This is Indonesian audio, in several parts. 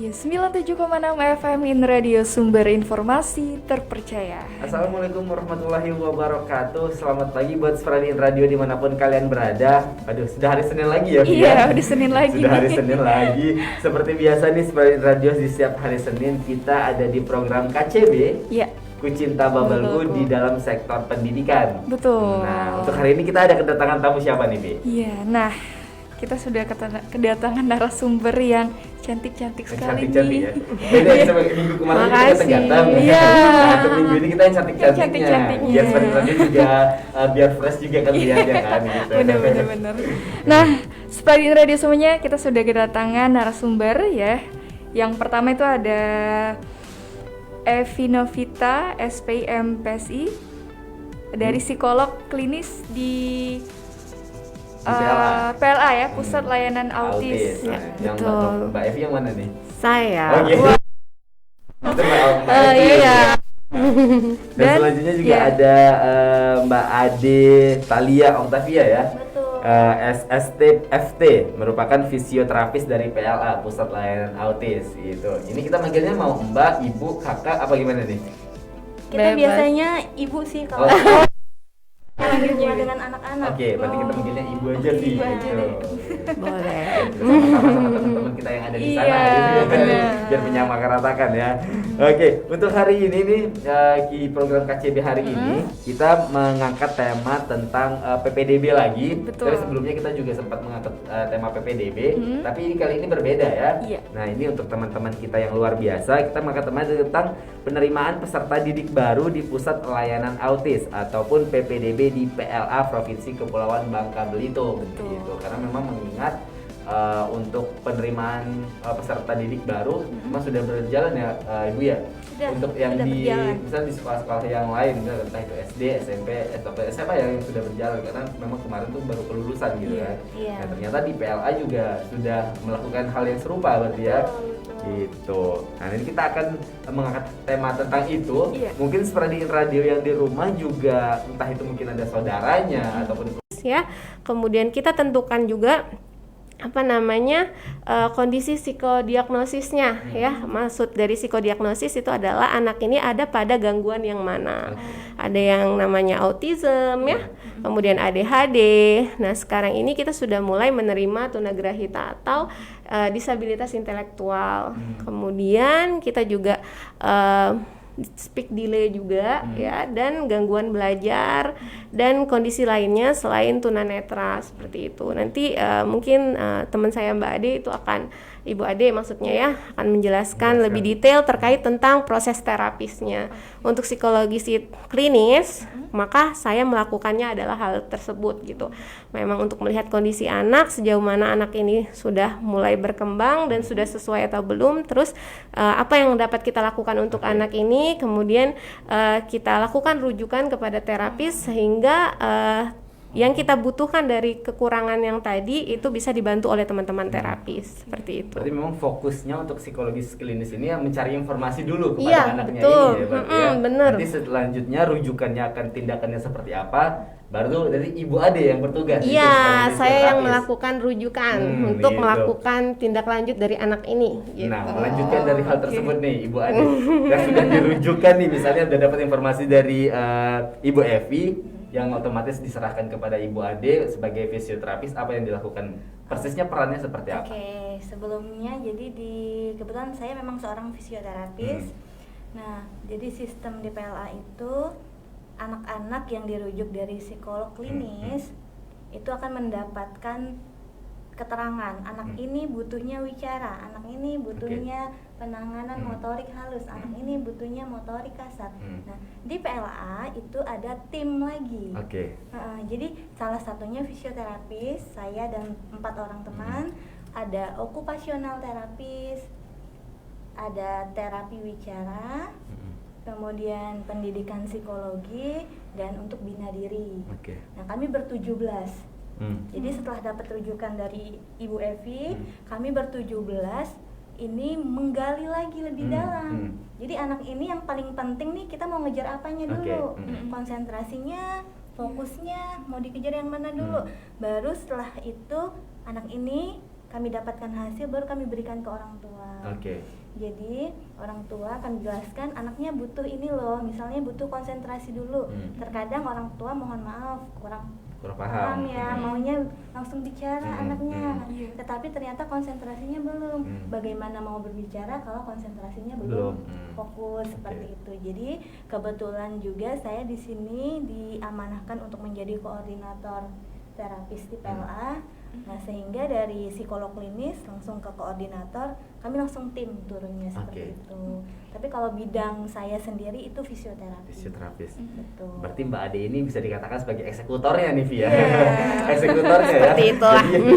Ya, 97,6 FM in Radio Sumber Informasi Terpercaya. Assalamualaikum warahmatullahi wabarakatuh. Selamat pagi buat Spradiin Radio dimanapun kalian berada. Aduh, sudah hari Senin lagi ya, Via? Iya, udah Senin lagi. Sudah hari Senin lagi. Seperti biasa nih, Spradiin Radio di setiap hari Senin kita ada di program KCB. Iya. Kucinta Babalku di dalam sektor pendidikan. Betul. Nah, untuk hari ini kita ada kedatangan tamu siapa nih, Bi? Iya, nah kita sudah kedatangan narasumber yang cantik-cantik sekali cantik-cantik nih. ya. Beda ya sama minggu kemarin kita ganteng. Iya. Nah, untuk minggu ini kita yang cantik-cantiknya. Cantik-cantiknya. Biar Spradiin juga biar fresh juga kan lihatnya kan gitu. Bener. Nah, Spradiin Radio semuanya kita sudah kedatangan narasumber ya. Yang pertama itu ada Evi Novita, SPM PSI, dari psikolog klinis di PLA ya, Pusat Layanan Autis. Nah, Ya, yang betul. Mbak Evi yang mana nih? Saya. Oh gitu. Itu Mbak Evi. Iya. Dan selanjutnya juga ada Mbak Ade Talia Octavia ya. Betul. SSTFT merupakan fisioterapis dari PLA Pusat Layanan Autis gitu. Ini kita manggilnya mau Mbak, Ibu, Kakak apa gimana nih? Kita Bebas. biasanya ibu sih kalau lagi rumah dengan anak-anak. Oke, berarti kita manggilnya Ibu aja sih. Ibu aja deh. Boleh. Sama-sama sama teman-teman kita yang ada di sana Iya, gitu. benar. Biar menyamaratakan ya. Oke, untuk hari ini nih di program KCB hari ini kita mengangkat tema tentang PPDB lagi. Betul. Tapi sebelumnya kita juga sempat mengangkat tema PPDB, tapi ini kali ini berbeda ya. Iya. Nah, ini untuk teman-teman kita yang luar biasa, kita mengangkat tema tentang penerimaan peserta didik baru di Pusat Layanan Autis ataupun PPDB di PLA Provinsi Kepulauan Bangka Belitung. Betul. Gitu. Karena memang mengingat untuk penerimaan peserta didik baru memang sudah berjalan ya, Ibu ya. Sudah, untuk yang sudah di berjalan. misalnya di sekolah-sekolah yang lain, entah itu SD, SMP, atau SMA ya, yang sudah berjalan karena memang kemarin tuh baru kelulusan gitu Iya, kan. iya. Nah, ternyata di PLA juga sudah melakukan hal yang serupa berarti ya. Betul. Gitu. Nah, ini kita akan mengangkat tema tentang itu. Iya. Mungkin Spradiin Radio yang di rumah juga entah itu mungkin ada saudaranya ataupun Ya. Kemudian kita tentukan juga kondisi psikodiagnosisnya ya. Maksud dari psikodiagnosis itu adalah anak ini ada pada gangguan yang mana. Ada yang namanya autism ya, kemudian ADHD. Nah, sekarang ini kita sudah mulai menerima tunagrahita atau disabilitas intelektual. Kemudian kita juga speak delay juga ya, dan gangguan belajar dan kondisi lainnya selain tunanetra seperti itu. Nanti mungkin teman saya Mbak Ade itu akan, Ibu Ade maksudnya ya, akan menjelaskan lebih detail terkait tentang proses terapisnya. Untuk psikologi klinis, maka saya melakukannya adalah hal tersebut gitu. Memang untuk melihat kondisi anak, sejauh mana anak ini sudah mulai berkembang dan sudah sesuai atau belum, terus apa yang dapat kita lakukan untuk anak ini, kemudian kita lakukan rujukan kepada terapis sehingga yang kita butuhkan dari kekurangan yang tadi itu bisa dibantu oleh teman-teman terapis seperti itu. berarti memang fokusnya untuk psikologis klinis ini mencari informasi dulu kepada Iya, anaknya betul. ini ya berarti ya. Bener. Nanti selanjutnya rujukannya akan tindakannya seperti apa, baru dari Ibu Ade yang bertugas. itu Iya, sebagai saya yang terapis. melakukan rujukan untuk gitu. melakukan tindak lanjut dari anak ini. Gitu. Nah, melanjutkan dari hal tersebut nih, Ibu Ade, yang sudah dirujukan nih, misalnya udah dapat informasi dari Ibu Evi, yang otomatis diserahkan kepada Ibu Ade sebagai fisioterapis, apa yang dilakukan? Persisnya perannya seperti apa? Oke, sebelumnya jadi kebetulan saya memang seorang fisioterapis. Nah, jadi sistem di PLA itu anak-anak yang dirujuk dari psikolog klinis itu akan mendapatkan keterangan, anak ini butuhnya wicara, anak ini butuhnya penanganan motorik halus, anak ini butuhnya motorik kasar. Nah, di PLA itu ada tim lagi. Oke. Jadi salah satunya fisioterapis, saya dan 4 orang teman, ada okupasional terapis, ada terapi wicara, kemudian pendidikan psikologi, dan untuk bina diri. Oke. Nah, kami ber-17. Jadi setelah dapat rujukan dari Ibu Evi, kami ber-17 ini menggali lagi lebih dalam. Jadi anak ini yang paling penting nih, kita mau ngejar apanya dulu, konsentrasinya, fokusnya mau dikejar yang mana dulu. Baru setelah itu anak ini kami dapatkan hasil baru kami berikan ke orang tua. Oke. Jadi orang tua akan jelaskan anaknya butuh ini loh, misalnya butuh konsentrasi dulu. Terkadang orang tua mohon maaf kurang paham ya, maunya langsung bicara anaknya. Tetapi ternyata konsentrasinya belum. Bagaimana mau berbicara kalau konsentrasinya belum fokus seperti itu. Jadi kebetulan juga saya di sini diamanahkan untuk menjadi koordinator terapis di PLA. Nah, sehingga dari psikolog klinis langsung ke koordinator, kami langsung tim turunnya seperti itu. Tapi kalau bidang saya sendiri itu fisioterapis. Fisioterapis. Betul. Berarti Mbak Ade ini bisa dikatakan sebagai eksekutornya nih, Via. Eksekutornya ya. Seperti itulah. Jadi,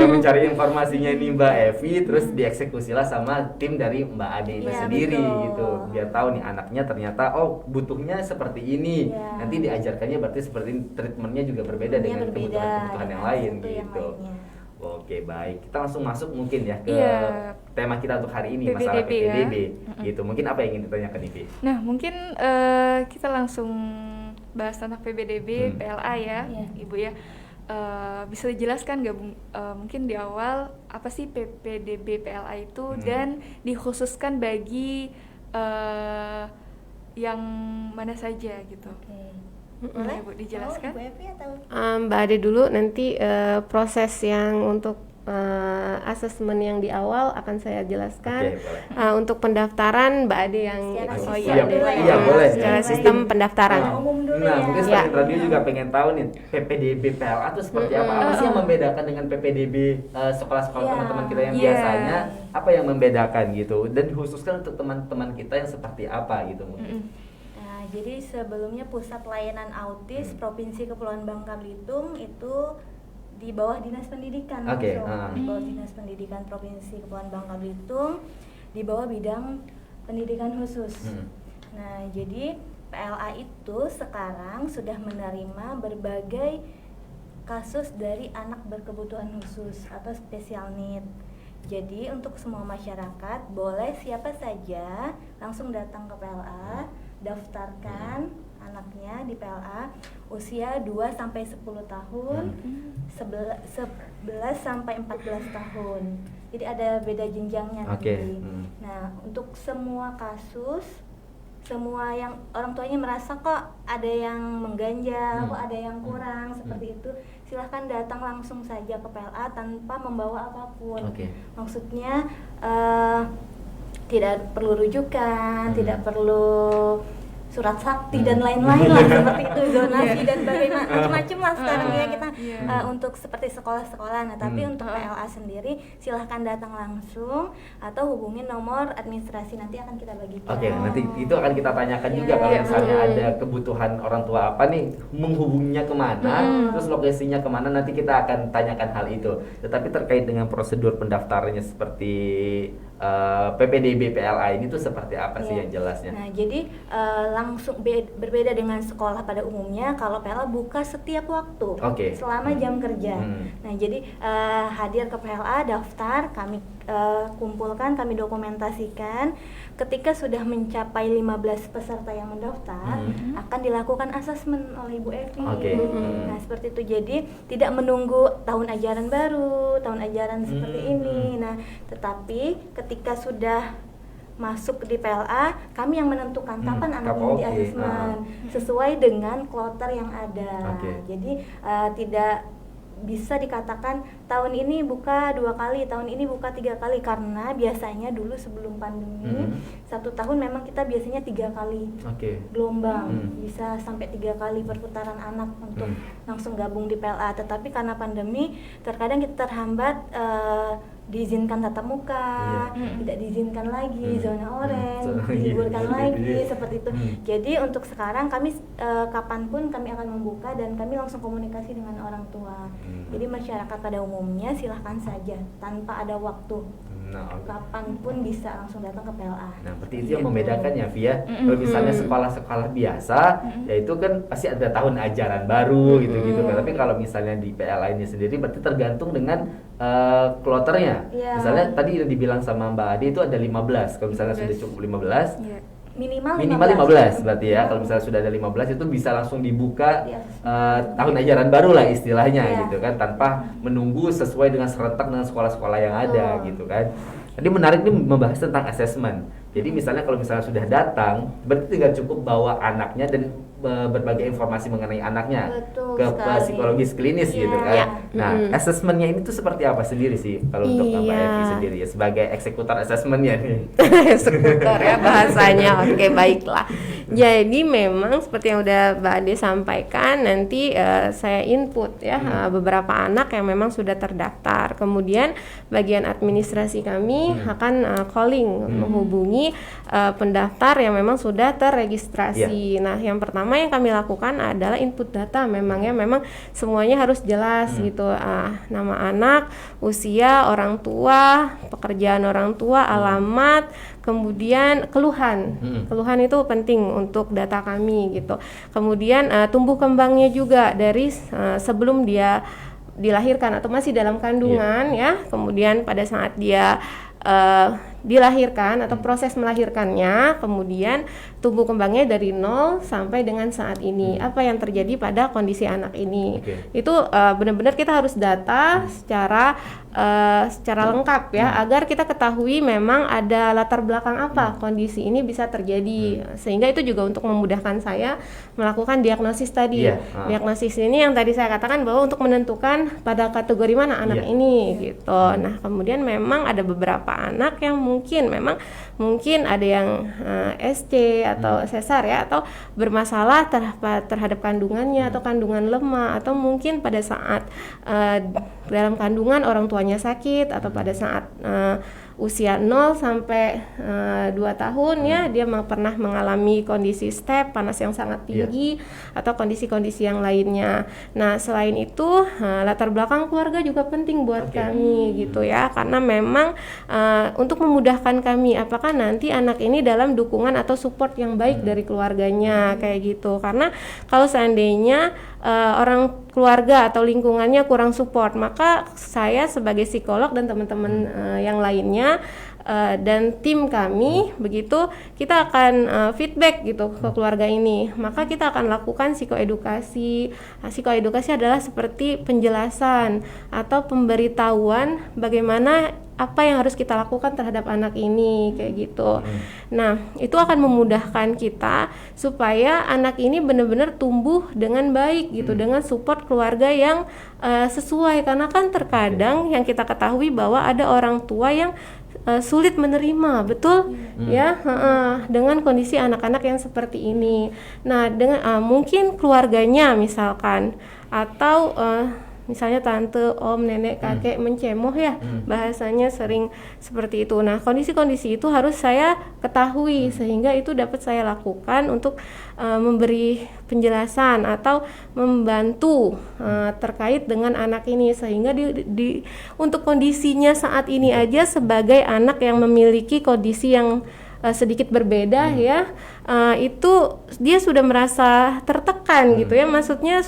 yang mencari informasinya ini Mbak Evi, terus dieksekusilah sama tim dari Mbak Ade itu sendiri betul. gitu. Biar tahu nih anaknya ternyata butuhnya seperti ini. Nanti diajarkannya berarti seperti ini, treatmentnya juga berbeda dengan kebutuhan yang lain gitu. Oke, baik. Kita langsung masuk mungkin ya ke tema kita untuk hari ini, masalah PPDB gitu. Mungkin apa yang ingin ditanyakan Ivi? Nah, mungkin kita langsung bahas tentang PPDB, PLA ya, Ibu ya. Bisa dijelaskan nggak mungkin di awal apa sih PPDB PLA itu dan dikhususkan bagi yang mana saja gitu. Boleh Bu dijelaskan? Bu Evi atau Mbak Ade dulu, nanti proses yang untuk asesmen yang di awal akan saya jelaskan. Untuk pendaftaran Mbak Ade yang boleh. Secara sistem pendaftaran. Mungkin Sparking Radio juga pengen tahu nih PPDB PLA itu seperti apa? Apa sih yang membedakan dengan PPDB sekolah-sekolah teman-teman kita yang biasanya? Apa yang membedakan gitu? Dan dikhususkan untuk teman-teman kita yang seperti apa gitu mungkin? Jadi sebelumnya Pusat Layanan Autis Provinsi Kepulauan Bangka Belitung itu di bawah Dinas Pendidikan langsung. Di bawah Dinas Pendidikan Provinsi Kepulauan Bangka Belitung, di bawah bidang pendidikan khusus. Nah, jadi PLA itu sekarang sudah menerima berbagai kasus dari anak berkebutuhan khusus atau special need. Jadi untuk semua masyarakat boleh siapa saja langsung datang ke PLA, daftarkan anaknya di PLA usia 2 sampai 10 tahun, 11 sampai 14 tahun. Jadi ada beda jenjangnya nanti. Nah, untuk semua kasus, semua yang orang tuanya merasa kok ada yang mengganjal, kok ada yang kurang seperti itu, silahkan datang langsung saja ke PLA tanpa membawa apapun. Maksudnya tidak perlu rujukan, tidak perlu surat sakti dan lain-lain lah seperti itu, zonasi dan bagaimana macam-macam lah sekarang ya kita untuk seperti sekolah-sekolah. Nah, tapi untuk PLA sendiri silahkan datang langsung atau hubungin nomor administrasi, nanti akan kita bagikan. Nanti itu akan kita tanyakan juga kalau misalnya ada kebutuhan orang tua apa nih, menghubunginya kemana, terus lokasinya kemana, nanti kita akan tanyakan hal itu. Tetapi terkait dengan prosedur pendaftarannya seperti PPDB PLA ini tuh seperti apa sih yang jelasnya? Nah, jadi langsung berbeda dengan sekolah pada umumnya. Kalau PLA buka setiap waktu selama jam kerja. Nah, jadi hadir ke PLA, daftar, kami kumpulkan, kami dokumentasikan. Ketika sudah mencapai 15 peserta yang mendaftar, akan dilakukan asesmen oleh Ibu Evi. Nah, seperti itu. Jadi tidak menunggu tahun ajaran baru, tahun ajaran seperti ini. Nah, tetapi ketika sudah masuk di PLA, kami yang menentukan kapan anak ini di-asesmen sesuai dengan kloter yang ada. Jadi tidak bisa dikatakan tahun ini buka 2 kali, tahun ini buka 3 kali, karena biasanya dulu sebelum pandemi 1 tahun memang kita biasanya 3 kali gelombang, bisa sampai 3 kali perputaran anak untuk langsung gabung di PLA. Tetapi karena pandemi terkadang kita terhambat, diizinkan tatap muka, tidak diizinkan lagi, zona oranye, diliburkan lagi, seperti itu. Jadi untuk sekarang kami kapanpun kami akan membuka dan kami langsung komunikasi dengan orang tua. Jadi masyarakat pada umumnya silahkan saja tanpa ada waktu. Kapanpun bisa langsung datang ke PLA. Nah, berarti itu yang membedakan ya, Via. Kalau misalnya sekolah-sekolah biasa, ya itu kan pasti ada tahun ajaran baru gitu-gitu. Tapi kalau misalnya di PLA ini sendiri, berarti tergantung dengan kloternya. Misalnya tadi udah dibilang sama Mbak Ade itu ada 15. Kalau misalnya sudah cukup 15, minimal 15 berarti ya. Kalau misalnya sudah ada 15 itu bisa langsung dibuka Iya. tahun ajaran baru lah istilahnya Iya. gitu kan, tanpa menunggu sesuai dengan serentak dengan sekolah-sekolah yang ada Betul. gitu kan. Tadi menarik nih membahas tentang assessment. Jadi misalnya kalau misalnya sudah datang, berarti tinggal cukup bawa anaknya dan berbagai informasi mengenai anaknya Betul ke sekali. psikologis klinis Iya. gitu kan. Iya. Nah, assessmentnya ini tuh seperti apa sendiri sih kalau untuk Mbak Iya. Evi sendiri ya sebagai eksekutor assessmentnya nih? Eksekutor ya bahasanya. Oke, baiklah. Jadi memang seperti yang udah Mbak Ade sampaikan, nanti saya input ya beberapa anak yang memang sudah terdaftar. Kemudian bagian administrasi kami akan calling menghubungi pendaftar yang memang sudah terregistrasi. Nah, yang pertama yang kami lakukan adalah input data. Memang semuanya harus jelas gitu. Nama anak, usia, orang tua, pekerjaan orang tua, alamat, kemudian keluhan. Keluhan itu penting untuk data kami gitu. Kemudian tumbuh kembangnya juga dari sebelum dia dilahirkan atau masih dalam kandungan ya. Kemudian pada saat dia dilahirkan atau proses melahirkannya, kemudian tumbuh kembangnya dari 0 sampai dengan saat ini. Apa yang terjadi pada kondisi anak ini? Itu benar-benar kita harus data secara lengkap ya, agar kita ketahui memang ada latar belakang apa kondisi ini bisa terjadi. Sehingga itu juga untuk memudahkan saya melakukan diagnosis tadi. Diagnosis ini yang tadi saya katakan bahwa untuk menentukan pada kategori mana anak ini gitu. Nah, kemudian memang ada beberapa anak yang mungkin ada yang SC atau sesar ya, atau bermasalah terhadap kandungannya atau kandungan lemah, atau mungkin pada saat dalam kandungan orang tuanya sakit, atau pada saat usia 0 sampai 2 tahun ya, dia pernah mengalami kondisi step panas yang sangat tinggi atau kondisi-kondisi yang lainnya. Nah, selain itu latar belakang keluarga juga penting buat kami gitu ya, karena memang untuk memudahkan kami apakah nanti anak ini dalam dukungan atau support yang baik dari keluarganya kayak gitu. Karena kalau seandainya orang keluarga atau lingkungannya kurang support, maka saya sebagai psikolog dan teman-teman yang lainnya dan tim kami begitu, kita akan feedback gitu ke keluarga ini. Maka kita akan lakukan psikoedukasi. Psikoedukasi adalah seperti penjelasan atau pemberitahuan bagaimana apa yang harus kita lakukan terhadap anak ini kayak gitu. Nah, itu akan memudahkan kita supaya anak ini benar-benar tumbuh dengan baik gitu, dengan support keluarga yang sesuai. Karena kan terkadang yang kita ketahui bahwa ada orang tua yang sulit menerima, betul ya, dengan kondisi anak-anak yang seperti ini. Nah, dengan mungkin keluarganya misalkan, atau misalnya tante, om, nenek, kakek mencemoh ya, bahasanya sering seperti itu. Nah, kondisi-kondisi itu harus saya ketahui sehingga itu dapat saya lakukan untuk memberi penjelasan atau membantu terkait dengan anak ini, sehingga untuk kondisinya saat ini aja sebagai anak yang memiliki kondisi yang sedikit berbeda ya, itu dia sudah merasa tertekan gitu ya, maksudnya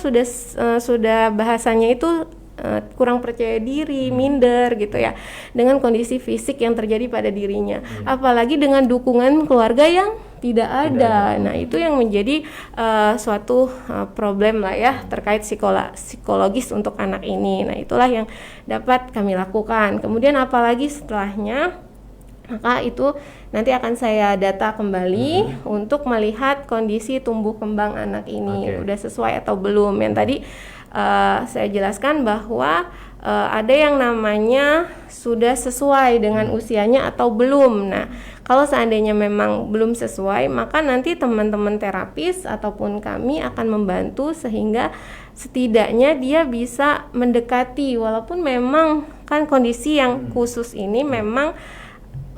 sudah bahasanya itu kurang percaya diri, minder gitu ya, dengan kondisi fisik yang terjadi pada dirinya, apalagi dengan dukungan keluarga yang tidak ada. Nah, itu yang menjadi suatu problem lah ya terkait psikologis untuk anak ini. Nah, itulah yang dapat kami lakukan. Kemudian apalagi setelahnya, maka itu nanti akan saya data kembali untuk melihat kondisi tumbuh kembang anak ini udah sesuai atau belum. Yang tadi saya jelaskan bahwa ada yang namanya sudah sesuai dengan usianya atau belum. Nah, kalau seandainya memang belum sesuai, maka nanti teman-teman terapis ataupun kami akan membantu sehingga setidaknya dia bisa mendekati, walaupun memang kan kondisi yang khusus ini memang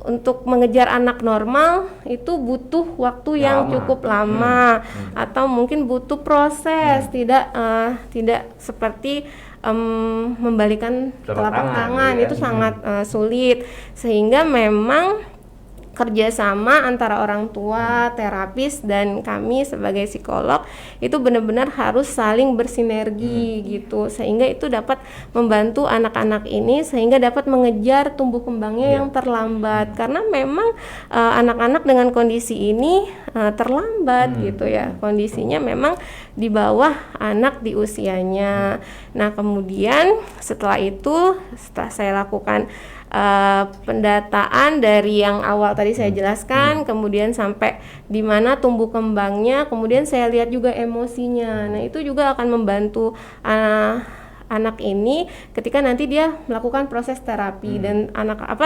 untuk mengejar anak normal itu butuh waktu yang cukup lama, atau mungkin butuh proses, tidak seperti membalikan telapak tangan ya. Itu sangat sulit, sehingga memang kerjasama antara orang tua, terapis, dan kami sebagai psikolog itu benar-benar harus saling bersinergi gitu, sehingga itu dapat membantu anak-anak ini sehingga dapat mengejar tumbuh kembangnya yang terlambat, karena memang anak-anak dengan kondisi ini terlambat gitu ya, kondisinya memang di bawah anak di usianya. Nah kemudian setelah saya lakukan pendataan dari yang awal tadi saya jelaskan, kemudian sampai di mana tumbuh kembangnya, kemudian saya lihat juga emosinya. Nah itu juga akan membantu anak ini ketika nanti dia melakukan proses terapi, dan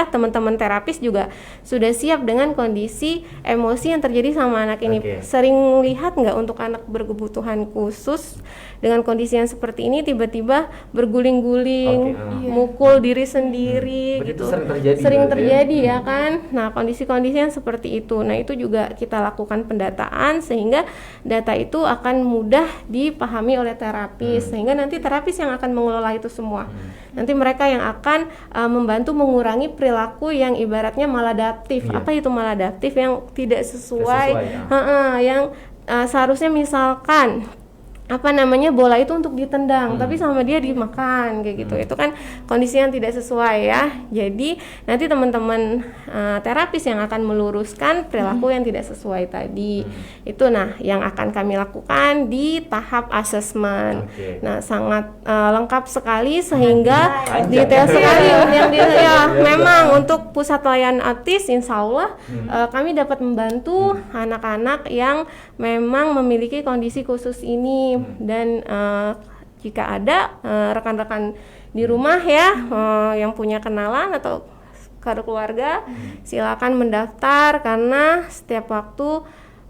teman-teman terapis juga sudah siap dengan kondisi emosi yang terjadi sama anak ini. Sering lihat nggak untuk anak berkebutuhan khusus dengan kondisi yang seperti ini tiba-tiba berguling-guling, mukul diri sendiri gitu. Sering terjadi ya kan. Nah kondisi-kondisi yang seperti itu, nah itu juga kita lakukan pendataan sehingga data itu akan mudah dipahami oleh terapis, sehingga nanti terapis yang akan mengelola itu semua. Nanti mereka yang akan membantu mengurangi perilaku yang ibaratnya maladaptif. Apa itu maladaptif? Yang tidak sesuai yang seharusnya misalkan bola itu untuk ditendang, tapi sama dia dimakan kayak gitu. Itu kan kondisi yang tidak sesuai ya. Jadi nanti teman-teman terapis yang akan meluruskan perilaku yang tidak sesuai tadi. Itu yang akan kami lakukan di tahap asesmen. Nah sangat lengkap sekali sehingga detail sekali yang memang untuk pusat layanan autis, insya Allah kami dapat membantu anak-anak yang memang memiliki kondisi khusus ini. Dan jika ada rekan-rekan di rumah ya yang punya kenalan atau keluarga, silakan mendaftar, karena setiap waktu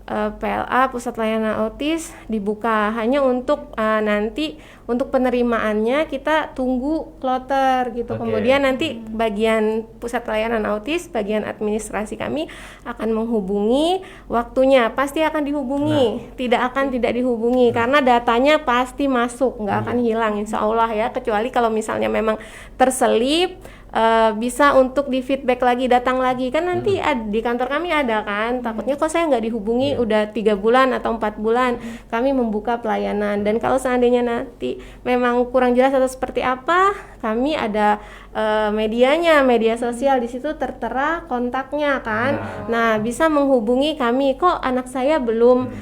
PLA Pusat Layanan Autis dibuka. Hanya untuk nanti untuk penerimaannya kita tunggu kloter gitu. Kemudian nanti bagian Pusat Layanan Autis, bagian administrasi kami akan menghubungi, waktunya pasti akan dihubungi, tidak dihubungi karena datanya pasti masuk, nggak akan hilang insya Allah ya, kecuali kalau misalnya memang terselip. Bisa untuk di feedback lagi, datang lagi kan nanti di kantor kami ada kan, takutnya kok saya nggak dihubungi udah 3 bulan atau 4 bulan kami membuka pelayanan. Dan kalau seandainya nanti memang kurang jelas atau seperti apa, kami ada medianya, media sosial, di situ tertera kontaknya kan. Nah bisa menghubungi kami, kok anak saya belum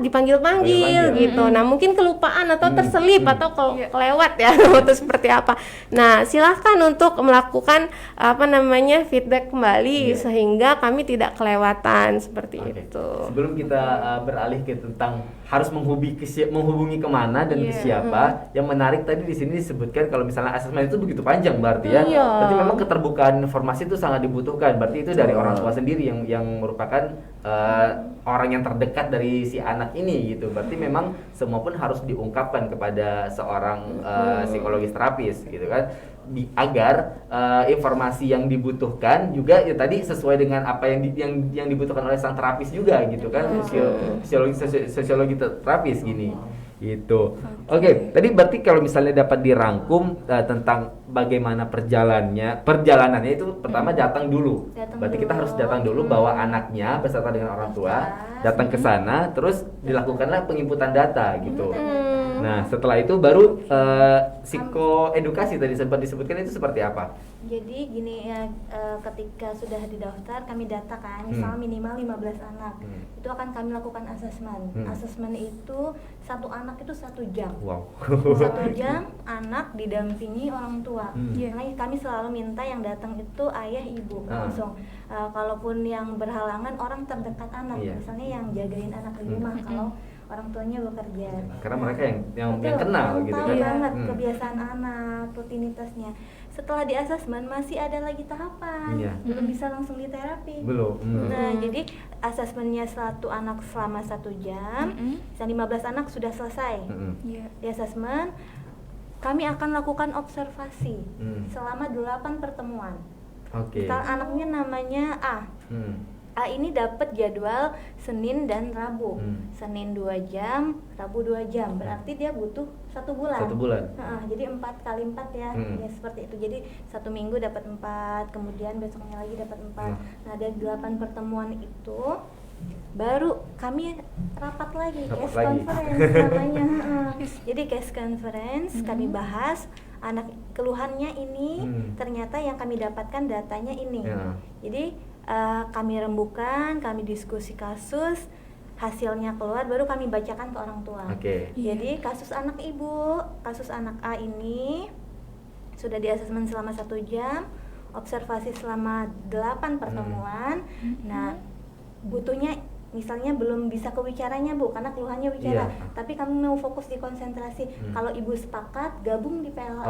dipanggil-panggil gitu. Nah mungkin kelupaan atau terselip atau kelewat ya atau seperti apa. Nah silahkan untuk melakukan feedback kembali sehingga kami tidak kelewatan seperti itu. Sebelum kita beralih ke tentang harus menghubungi kemana dan ke siapa, yang menarik tadi di sini disebutkan kalau misalnya asesmen itu begitu panjang berarti ya. Berarti memang keterbukaan informasi itu sangat dibutuhkan. Berarti itu dari orang tua sendiri yang merupakan orang yang terdekat dari si anak ini gitu. Berarti memang semua pun harus diungkapkan kepada seorang psikologis terapis gitu kan. Agar informasi yang dibutuhkan juga ya tadi sesuai dengan apa yang dibutuhkan oleh sang terapis juga gitu kan, sosiologi terapis gini gitu. Oke, tadi berarti kalau misalnya dapat dirangkum tentang bagaimana perjalanannya itu pertama datang dulu. Berarti kita harus datang dulu, bawa anaknya beserta dengan orang tua, datang ke sana, terus dilakukanlah penginputan data gitu. Nah setelah itu baru psikoedukasi tadi sempat disebutkan, itu seperti apa? Jadi gini ya, ketika sudah didaftar kami data kan, misalnya minimal 15 anak, itu akan kami lakukan asesmen. Asesmen itu satu anak itu 1 jam. 1 jam anak didampingi orang tua. Karena kami selalu minta yang datang itu ayah ibu langsung. Kalaupun yang berhalangan orang terdekat anak, misalnya yang jagain anak di rumah kalau orang tuanya bekerja. Karena mereka yang kenal gitu kan. Tahu banget kebiasaan anak, rutinitasnya. Setelah di asesmen masih ada lagi tahapan, belum bisa langsung di terapi. Belum. Nah, jadi asesmennya satu anak selama 1 jam, 15 anak sudah selesai. Di asesmen kami akan lakukan observasi selama 8 pertemuan. Misal anaknya namanya A. A ini dapat jadwal Senin dan Rabu. Senin 2 jam, Rabu 2 jam. Berarti dia butuh 1 bulan. 1 bulan. Jadi 4 kali 4 ya. Ya seperti itu. Jadi 1 minggu dapat 4, kemudian besoknya lagi dapat 4. Nah, dari 8 pertemuan itu baru kami rapat lagi, case conference namanya. Jadi case conference kami bahas anak keluhannya ini, ternyata yang kami dapatkan datanya ini. Jadi kami rembukan, kami diskusi kasus, hasilnya keluar baru kami bacakan ke orang tua. Jadi kasus anak ibu, kasus anak A ini sudah di asesmen selama 1 jam, observasi selama 8 pertemuan. Nah, butuhnya misalnya belum bisa ke wicaranya Bu, karena keluhannya wicara, tapi kami mau fokus di konsentrasi. Kalau ibu sepakat, gabung di PLA.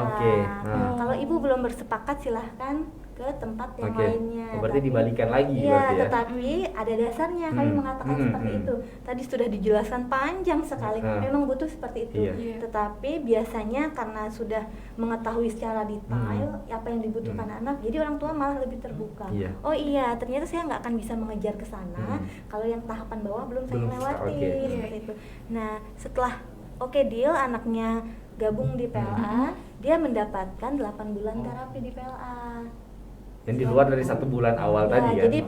Kalau ibu belum bersepakat, silahkan ke tempat yang lainnya. Berarti dibalikan lagi ya? Tetapi ada dasarnya kami mengatakan seperti itu. Tadi sudah dijelaskan panjang sekali, memang butuh seperti itu. Tetapi biasanya karena sudah mengetahui secara detail apa yang dibutuhkan anak, jadi orang tua malah lebih terbuka. Oh iya, ternyata saya nggak akan bisa mengejar ke sana kalau yang tahapan bawah belum saya lewati. Seperti itu. Nah, setelah deal, anaknya gabung di PLA, dia mendapatkan 8 bulan terapi di PLA. Yang di luar dari 1 bulan awal tadi ya. Jadi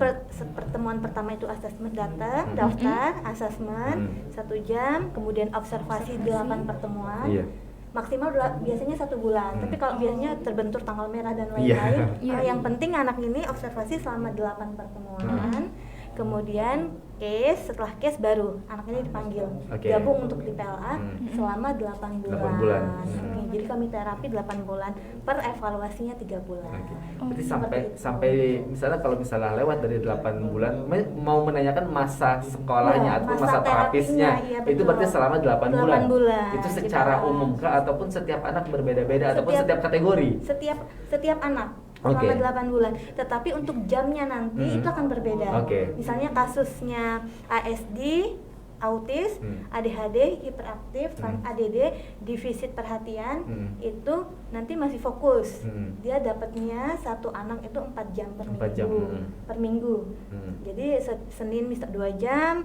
pertemuan pertama itu asesmen datang, daftar, asesmen 1 jam, kemudian observasi 8 pertemuan. Maksimal biasanya 1 bulan. Tapi kalau biasanya terbentur tanggal merah dan lain-lain. Yang penting anak ini observasi selama 8 pertemuan. Kemudian setelah case baru anak ini dipanggil gabung untuk di PLA selama 8 bulan. Jadi kami terapi 8 bulan, per evaluasinya 3 bulan. Berarti sampai misalnya kalau misalnya lewat dari 8 bulan mau menanyakan masa sekolahnya atau masa terapisnya, itu berarti selama 8 bulan. Itu secara umum kah ataupun setiap anak berbeda-beda ataupun setiap kategori? Setiap anak selama 8 bulan. Tetapi untuk jamnya nanti itu akan berbeda. Misalnya kasusnya ASD, autis, ADHD, hiperaktif, ADD, defisit perhatian, itu nanti masih fokus. Dia dapatnya 1 anak itu 4 jam per minggu. Jadi Senin bisa 2 jam,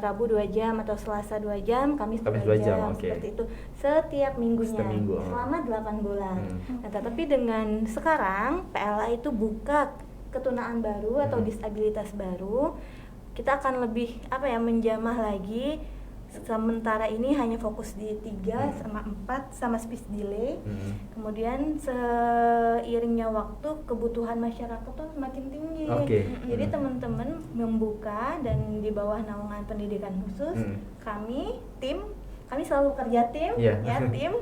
Rabu 2 jam atau Selasa 2 jam, Kamis 2 jam, seperti itu setiap minggunya selama 8 bulan. Nah, tetapi dengan sekarang PLA itu buka ketunaan baru atau disabilitas baru, kita akan lebih menjamah lagi. Sementara ini hanya fokus di 3 sama 4 sama speech delay. Kemudian seiringnya waktu kebutuhan masyarakat tuh semakin tinggi. Jadi teman-teman membuka dan di bawah naungan pendidikan khusus, kami selalu kerja tim, tim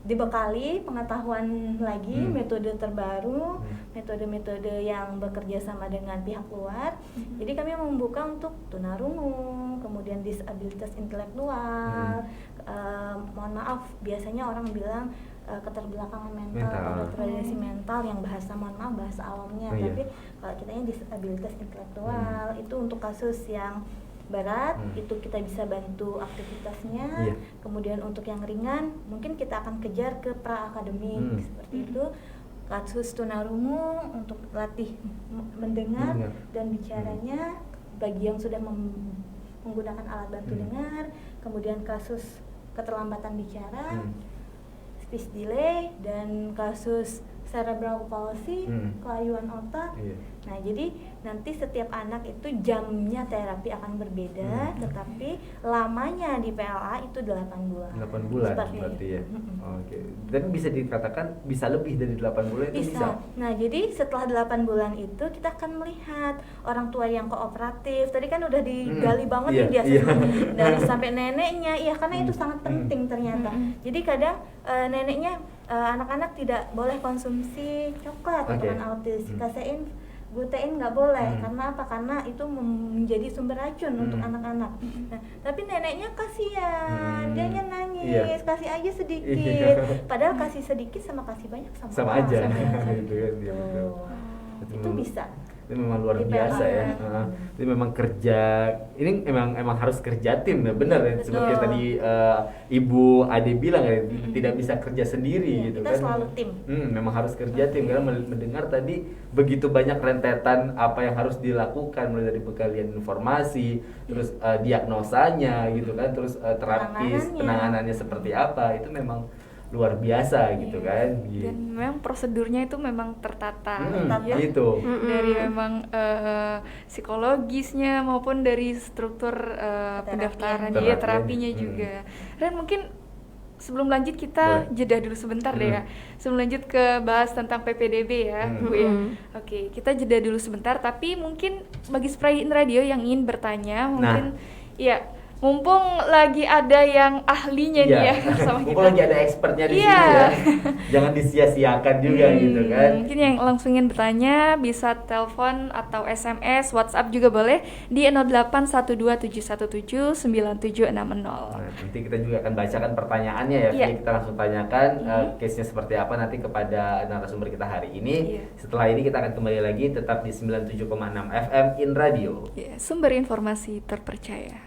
dibekali pengetahuan lagi, metode terbaru, metode-metode yang bekerja sama dengan pihak luar. Jadi kami membuka untuk tunarungu, kemudian disabilitas intelektual, mohon maaf, biasanya orang bilang keterbelakangan mental atau retardasi mental, yang bahasa bahasa awamnya. Tapi kalau kitanya disabilitas intelektual, itu untuk kasus yang berat, itu kita bisa bantu aktivitasnya. Kemudian untuk yang ringan mungkin kita akan kejar ke pra-akademik seperti itu. Kasus tunarungu untuk latih mendengar dan bicaranya bagi yang sudah menggunakan alat bantu dengar. Kemudian kasus keterlambatan bicara, speech delay, dan kasus cerebral palsy, kelayuan otak. Nah, jadi nanti setiap anak itu jamnya terapi akan berbeda, tetapi lamanya di PLA itu 8 bulan. 8 bulan berarti ya. Dan bisa dikatakan bisa lebih dari 8 bulan itu bisa. Nah, jadi setelah 8 bulan itu kita akan melihat orang tua yang kooperatif. Tadi kan udah digali banget nih dia dari sampai neneknya. Karena itu sangat penting ternyata. Jadi kadang neneknya anak-anak tidak boleh konsumsi coklat untuk anak autis. Kasein, glutein nggak boleh. Karena apa? Karena itu menjadi sumber racun untuk anak-anak. Nah, tapi neneknya kasihan, dia nangis, kasih aja sedikit. Padahal kasih sedikit sama kasih banyak sama aja. itu bisa. Itu memang luar Di biasa PLA. ya. Itu memang kerja, ini emang harus kerja tim ya, benar ya. Seperti Betul. tadi Ibu Ade bilang ya, tidak bisa kerja sendiri Iya, gitu kita kan. selalu tim. Memang harus kerja tim karena mendengar tadi begitu banyak rentetan apa yang harus dilakukan, mulai dari penggalian informasi, terus diagnosanya gitu kan, terus terapis penanganannya seperti apa, itu memang luar biasa gitu kan. Dan memang prosedurnya itu memang tertata, ya. Gitu. Dari memang psikologisnya maupun dari struktur pendaftaran, Terapian. ya terapinya juga. Dan mungkin sebelum lanjut kita jeda dulu sebentar deh ya. Sebelum lanjut ke bahas tentang PPDB ya, Bu ya. Oke, kita jeda dulu sebentar. Tapi mungkin bagi Sprayin Radio yang ingin bertanya, mungkin ya mumpung lagi ada yang ahlinya nih ya sama kita. Mumpung lagi ada expertnya di sini ya. Jangan disia-siakan juga gitu kan. Mungkin yang langsung ingin bertanya bisa telepon atau SMS, WhatsApp juga boleh di 081271797660. Nanti kita juga akan bacakan pertanyaannya ya. Jadi kita langsung tanyakan case-nya seperti apa nanti kepada narasumber kita hari ini. Setelah ini kita akan kembali lagi tetap di 97,6 FM In Radio. Sumber informasi terpercaya.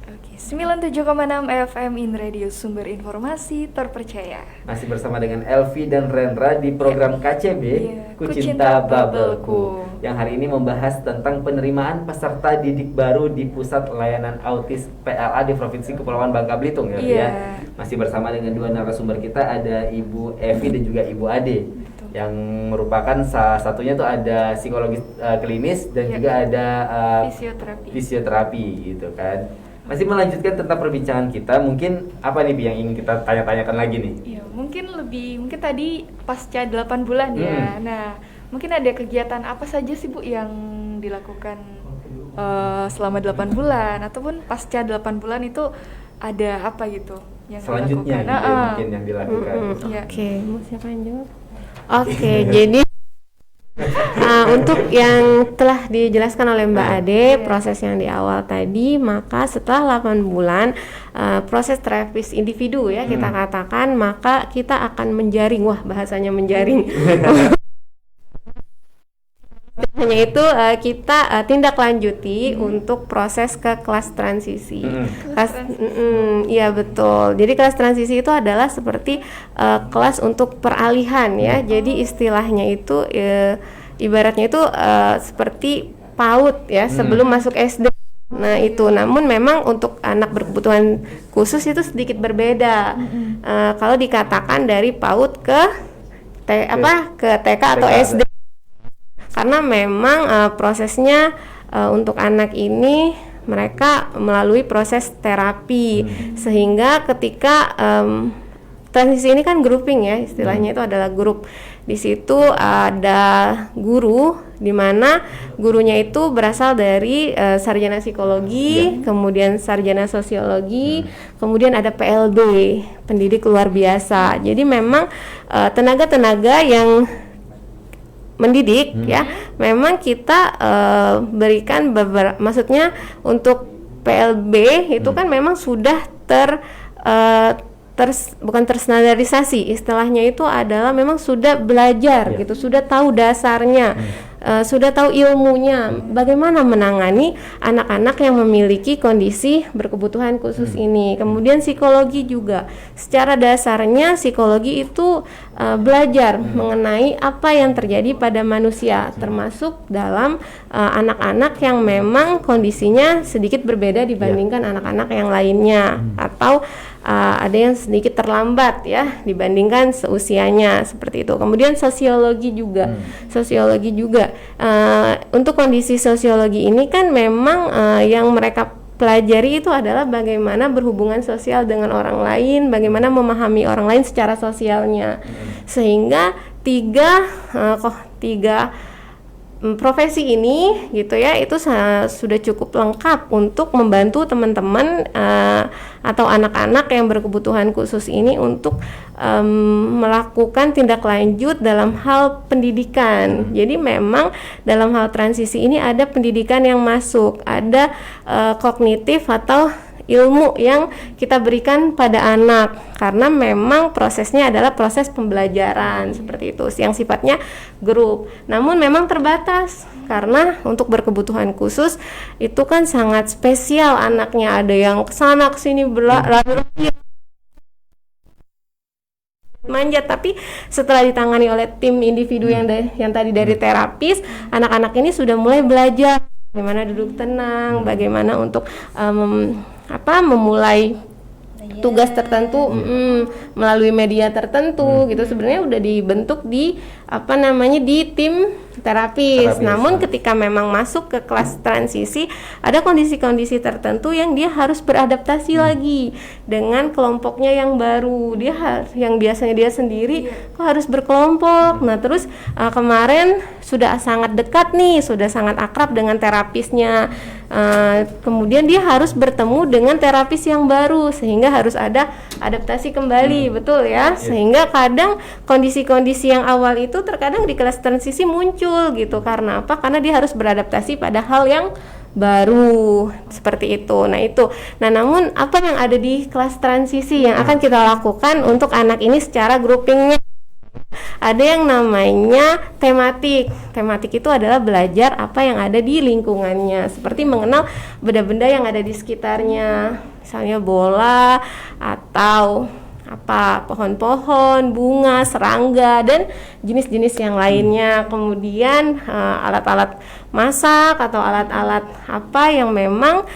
Oke, 97,6 FM in Radio Sumber Informasi Terpercaya. Masih bersama dengan Elvi dan Rendra di program KCB Ku Cinta Bubble-ku, yang hari ini membahas tentang penerimaan peserta didik baru di Pusat Layanan Autis PLA di Provinsi Kepulauan Bangka Belitung ya. Iya. Masih bersama dengan dua narasumber kita, ada Ibu Evi dan juga Ibu Ade. Yang merupakan salah satunya tuh ada psikologis klinis dan juga ada fisioterapi gitu kan. Masih melanjutkan tentang perbincangan kita, mungkin apa nih Bi yang ingin kita tanya-tanyakan lagi nih? Iya, mungkin tadi pasca 8 bulan ya. Nah, mungkin ada kegiatan apa saja sih Bu yang dilakukan selama 8 bulan ataupun pasca 8 bulan itu ada apa gitu yang selanjutnya dilakukan? gitu, mungkin yang dilakukan. Oke, mau siapa yang jawab? Oke, jadi untuk yang telah dijelaskan oleh Mbak Ade, proses yang di awal tadi, maka setelah 8 bulan proses terapis individu ya kita katakan, maka kita akan menjaring, bahasanya menjaring. Hanya itu kita tindak lanjuti untuk proses ke kelas transisi. Iya betul. Jadi kelas transisi itu adalah seperti kelas untuk peralihan ya. Jadi istilahnya itu ibaratnya itu seperti PAUD ya sebelum masuk SD. Nah itu, namun memang untuk anak berkebutuhan khusus itu sedikit berbeda. Kalau dikatakan dari PAUD ke TK atau SD. Karena memang prosesnya untuk anak ini mereka melalui proses terapi, sehingga ketika transisi ini kan grouping ya, istilahnya itu adalah grup. Di situ ada guru, di mana gurunya itu berasal dari sarjana psikologi, kemudian sarjana sosiologi, kemudian ada PLB, pendidik luar biasa. Jadi memang tenaga-tenaga yang mendidik ya, memang kita berikan beberapa, maksudnya untuk PLB itu kan memang sudah bukan terstandarisasi, istilahnya itu adalah memang sudah belajar gitu, sudah tahu dasarnya, sudah tahu ilmunya, bagaimana menangani anak-anak yang memiliki kondisi berkebutuhan khusus ini. Kemudian psikologi juga, secara dasarnya psikologi itu belajar mengenai apa yang terjadi pada manusia, termasuk dalam anak-anak yang memang kondisinya sedikit berbeda dibandingkan anak-anak yang lainnya, atau ada yang sedikit terlambat ya dibandingkan seusianya, seperti itu. Kemudian sosiologi juga, untuk kondisi sosiologi ini kan memang yang mereka pelajari itu adalah bagaimana berhubungan sosial dengan orang lain, bagaimana memahami orang lain secara sosialnya, sehingga tiga profesi ini gitu ya, itu sudah cukup lengkap untuk membantu teman-teman atau anak-anak yang berkebutuhan khusus ini untuk melakukan tindak lanjut dalam hal pendidikan. Jadi memang dalam hal transisi ini ada pendidikan yang masuk, ada kognitif atau ilmu yang kita berikan pada anak, karena memang prosesnya adalah proses pembelajaran seperti itu yang sifatnya grup, namun memang terbatas karena untuk berkebutuhan khusus itu kan sangat spesial anaknya, ada yang kesana kesini berlari manja, tapi setelah ditangani oleh tim individu yang tadi dari terapis, anak-anak ini sudah mulai belajar bagaimana duduk tenang, bagaimana untuk memulai tugas tertentu melalui media tertentu gitu. Sebenarnya udah dibentuk di di tim terapis. Namun ketika memang masuk ke kelas transisi, ada kondisi-kondisi tertentu yang dia harus beradaptasi lagi dengan kelompoknya yang baru. Dia yang biasanya dia sendiri kok harus berkelompok. Nah, terus kemarin sudah sangat dekat nih, sudah sangat akrab dengan terapisnya. Kemudian dia harus bertemu dengan terapis yang baru, sehingga harus ada adaptasi kembali, betul ya? Sehingga kadang kondisi-kondisi yang awal itu terkadang di kelas transisi muncul gitu. Karena apa? Karena dia harus beradaptasi pada hal yang baru, seperti itu. Nah, namun apa yang ada di kelas transisi yang akan kita lakukan untuk anak ini secara groupingnya? Ada yang namanya tematik. Tematik itu adalah belajar apa yang ada di lingkungannya, seperti mengenal benda-benda yang ada di sekitarnya, misalnya bola atau apa, pohon-pohon, bunga, serangga, dan jenis-jenis yang lainnya. Kemudian alat-alat masak atau alat-alat apa yang memang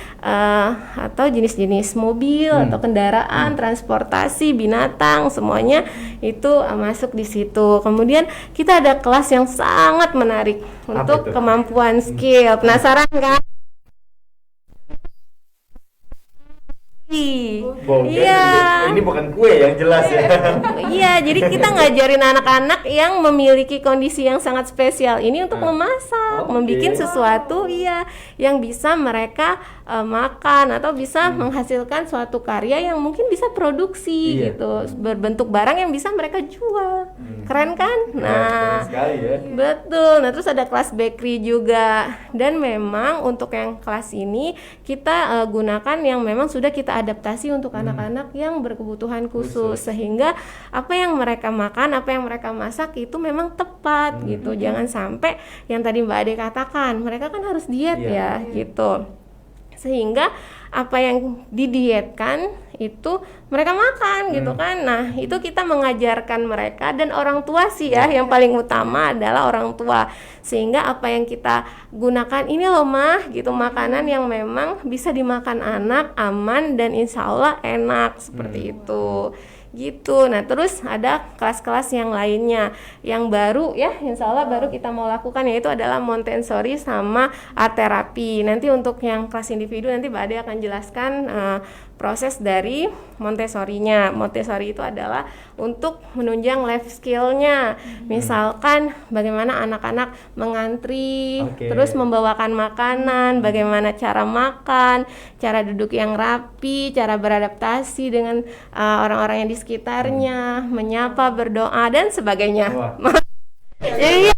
atau jenis-jenis mobil atau kendaraan, transportasi, binatang, semuanya itu masuk di situ. Kemudian kita ada kelas yang sangat menarik untuk kemampuan skill. Penasaran kan? Iya. Ini bukan kue yang jelas ya. Iya, jadi kita ngajarin anak-anak yang memiliki kondisi yang sangat spesial ini untuk memasak, membuat sesuatu yang bisa mereka makan atau bisa menghasilkan suatu karya yang mungkin bisa produksi gitu, berbentuk barang yang bisa mereka jual. Keren kan? Nah, keren sekali ya. Betul. Nah, terus ada kelas bakery juga. Dan memang untuk yang kelas ini kita gunakan yang memang sudah kita adaptasi untuk anak-anak yang berkebutuhan khusus, sehingga apa yang mereka makan, apa yang mereka masak itu memang tepat gitu. Jangan sampai yang tadi Mbak Ade katakan, mereka kan harus diet ya gitu. Sehingga apa yang didietkan itu mereka makan gitu kan. Nah, itu kita mengajarkan mereka, dan orang tua sih ya, yang paling utama adalah orang tua. Sehingga apa yang kita gunakan ini loh mah gitu, makanan yang memang bisa dimakan anak, aman, dan insya Allah enak seperti itu gitu. Nah, terus ada kelas-kelas yang lainnya yang baru ya, insya Allah baru kita mau lakukan, yaitu adalah Montessori sama art therapy. Nanti untuk yang kelas individu nanti Mbak Ade akan jelaskan proses dari Montessori-nya. Montessori itu adalah untuk menunjang life skill-nya. Misalkan bagaimana anak-anak mengantri, terus membawakan makanan, bagaimana cara makan, cara duduk yang rapi, cara beradaptasi dengan orang-orang yang di sekitarnya, menyapa, berdoa, dan sebagainya. Jadi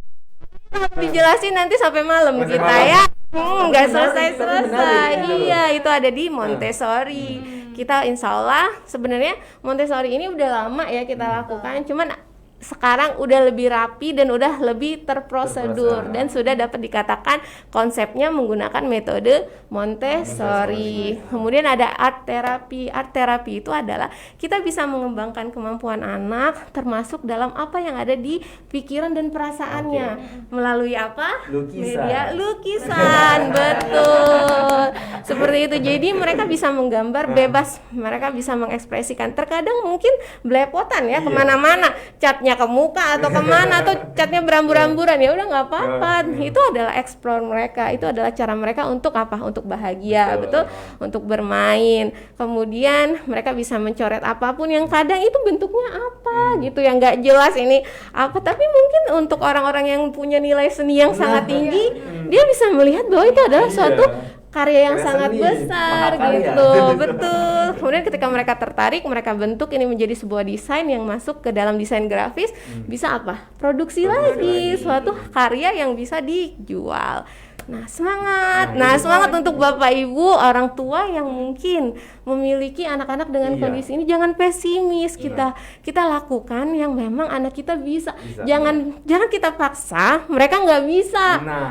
dijelasin nanti sampai malam kita ya. Nggak selesai-selesai. Iya, itu ada di Montessori. Kita insya Allah sebenarnya Montessori ini udah lama ya kita lakukan, cuman sekarang udah lebih rapi dan udah lebih terprosedur dan sudah dapat dikatakan konsepnya menggunakan metode Montessori. Kemudian ada art therapy. Art therapy itu adalah kita bisa mengembangkan kemampuan anak termasuk dalam apa yang ada di pikiran dan perasaannya melalui apa? Media lukisan. Betul. Seperti itu. Jadi mereka bisa menggambar bebas, mereka bisa mengekspresikan. Terkadang mungkin belepotan ya kemana-mana, catnya ke muka atau kemana, atau catnya berambur-amburan, ya udah nggak apa-apa. Itu adalah explore mereka, itu adalah cara mereka untuk apa? Untuk bahagia, betul, untuk bermain. Kemudian mereka bisa mencoret apapun yang kadang itu bentuknya apa gitu, yang nggak jelas ini apa, tapi mungkin untuk orang-orang yang punya nilai seni yang sangat tinggi, dia bisa melihat bahwa itu adalah suatu karya yang sangat besar gitu. Betul. Kemudian ketika mereka tertarik, mereka bentuk ini menjadi sebuah desain yang masuk ke dalam desain grafis, bisa apa? Produksi lagi suatu karya yang bisa dijual. Nah, semangat. Nah, semangat untuk Bapak Ibu, orang tua yang mungkin memiliki anak-anak dengan kondisi ini, jangan pesimis. Kita lakukan yang memang anak kita bisa. Jangan kita paksa mereka nggak bisa.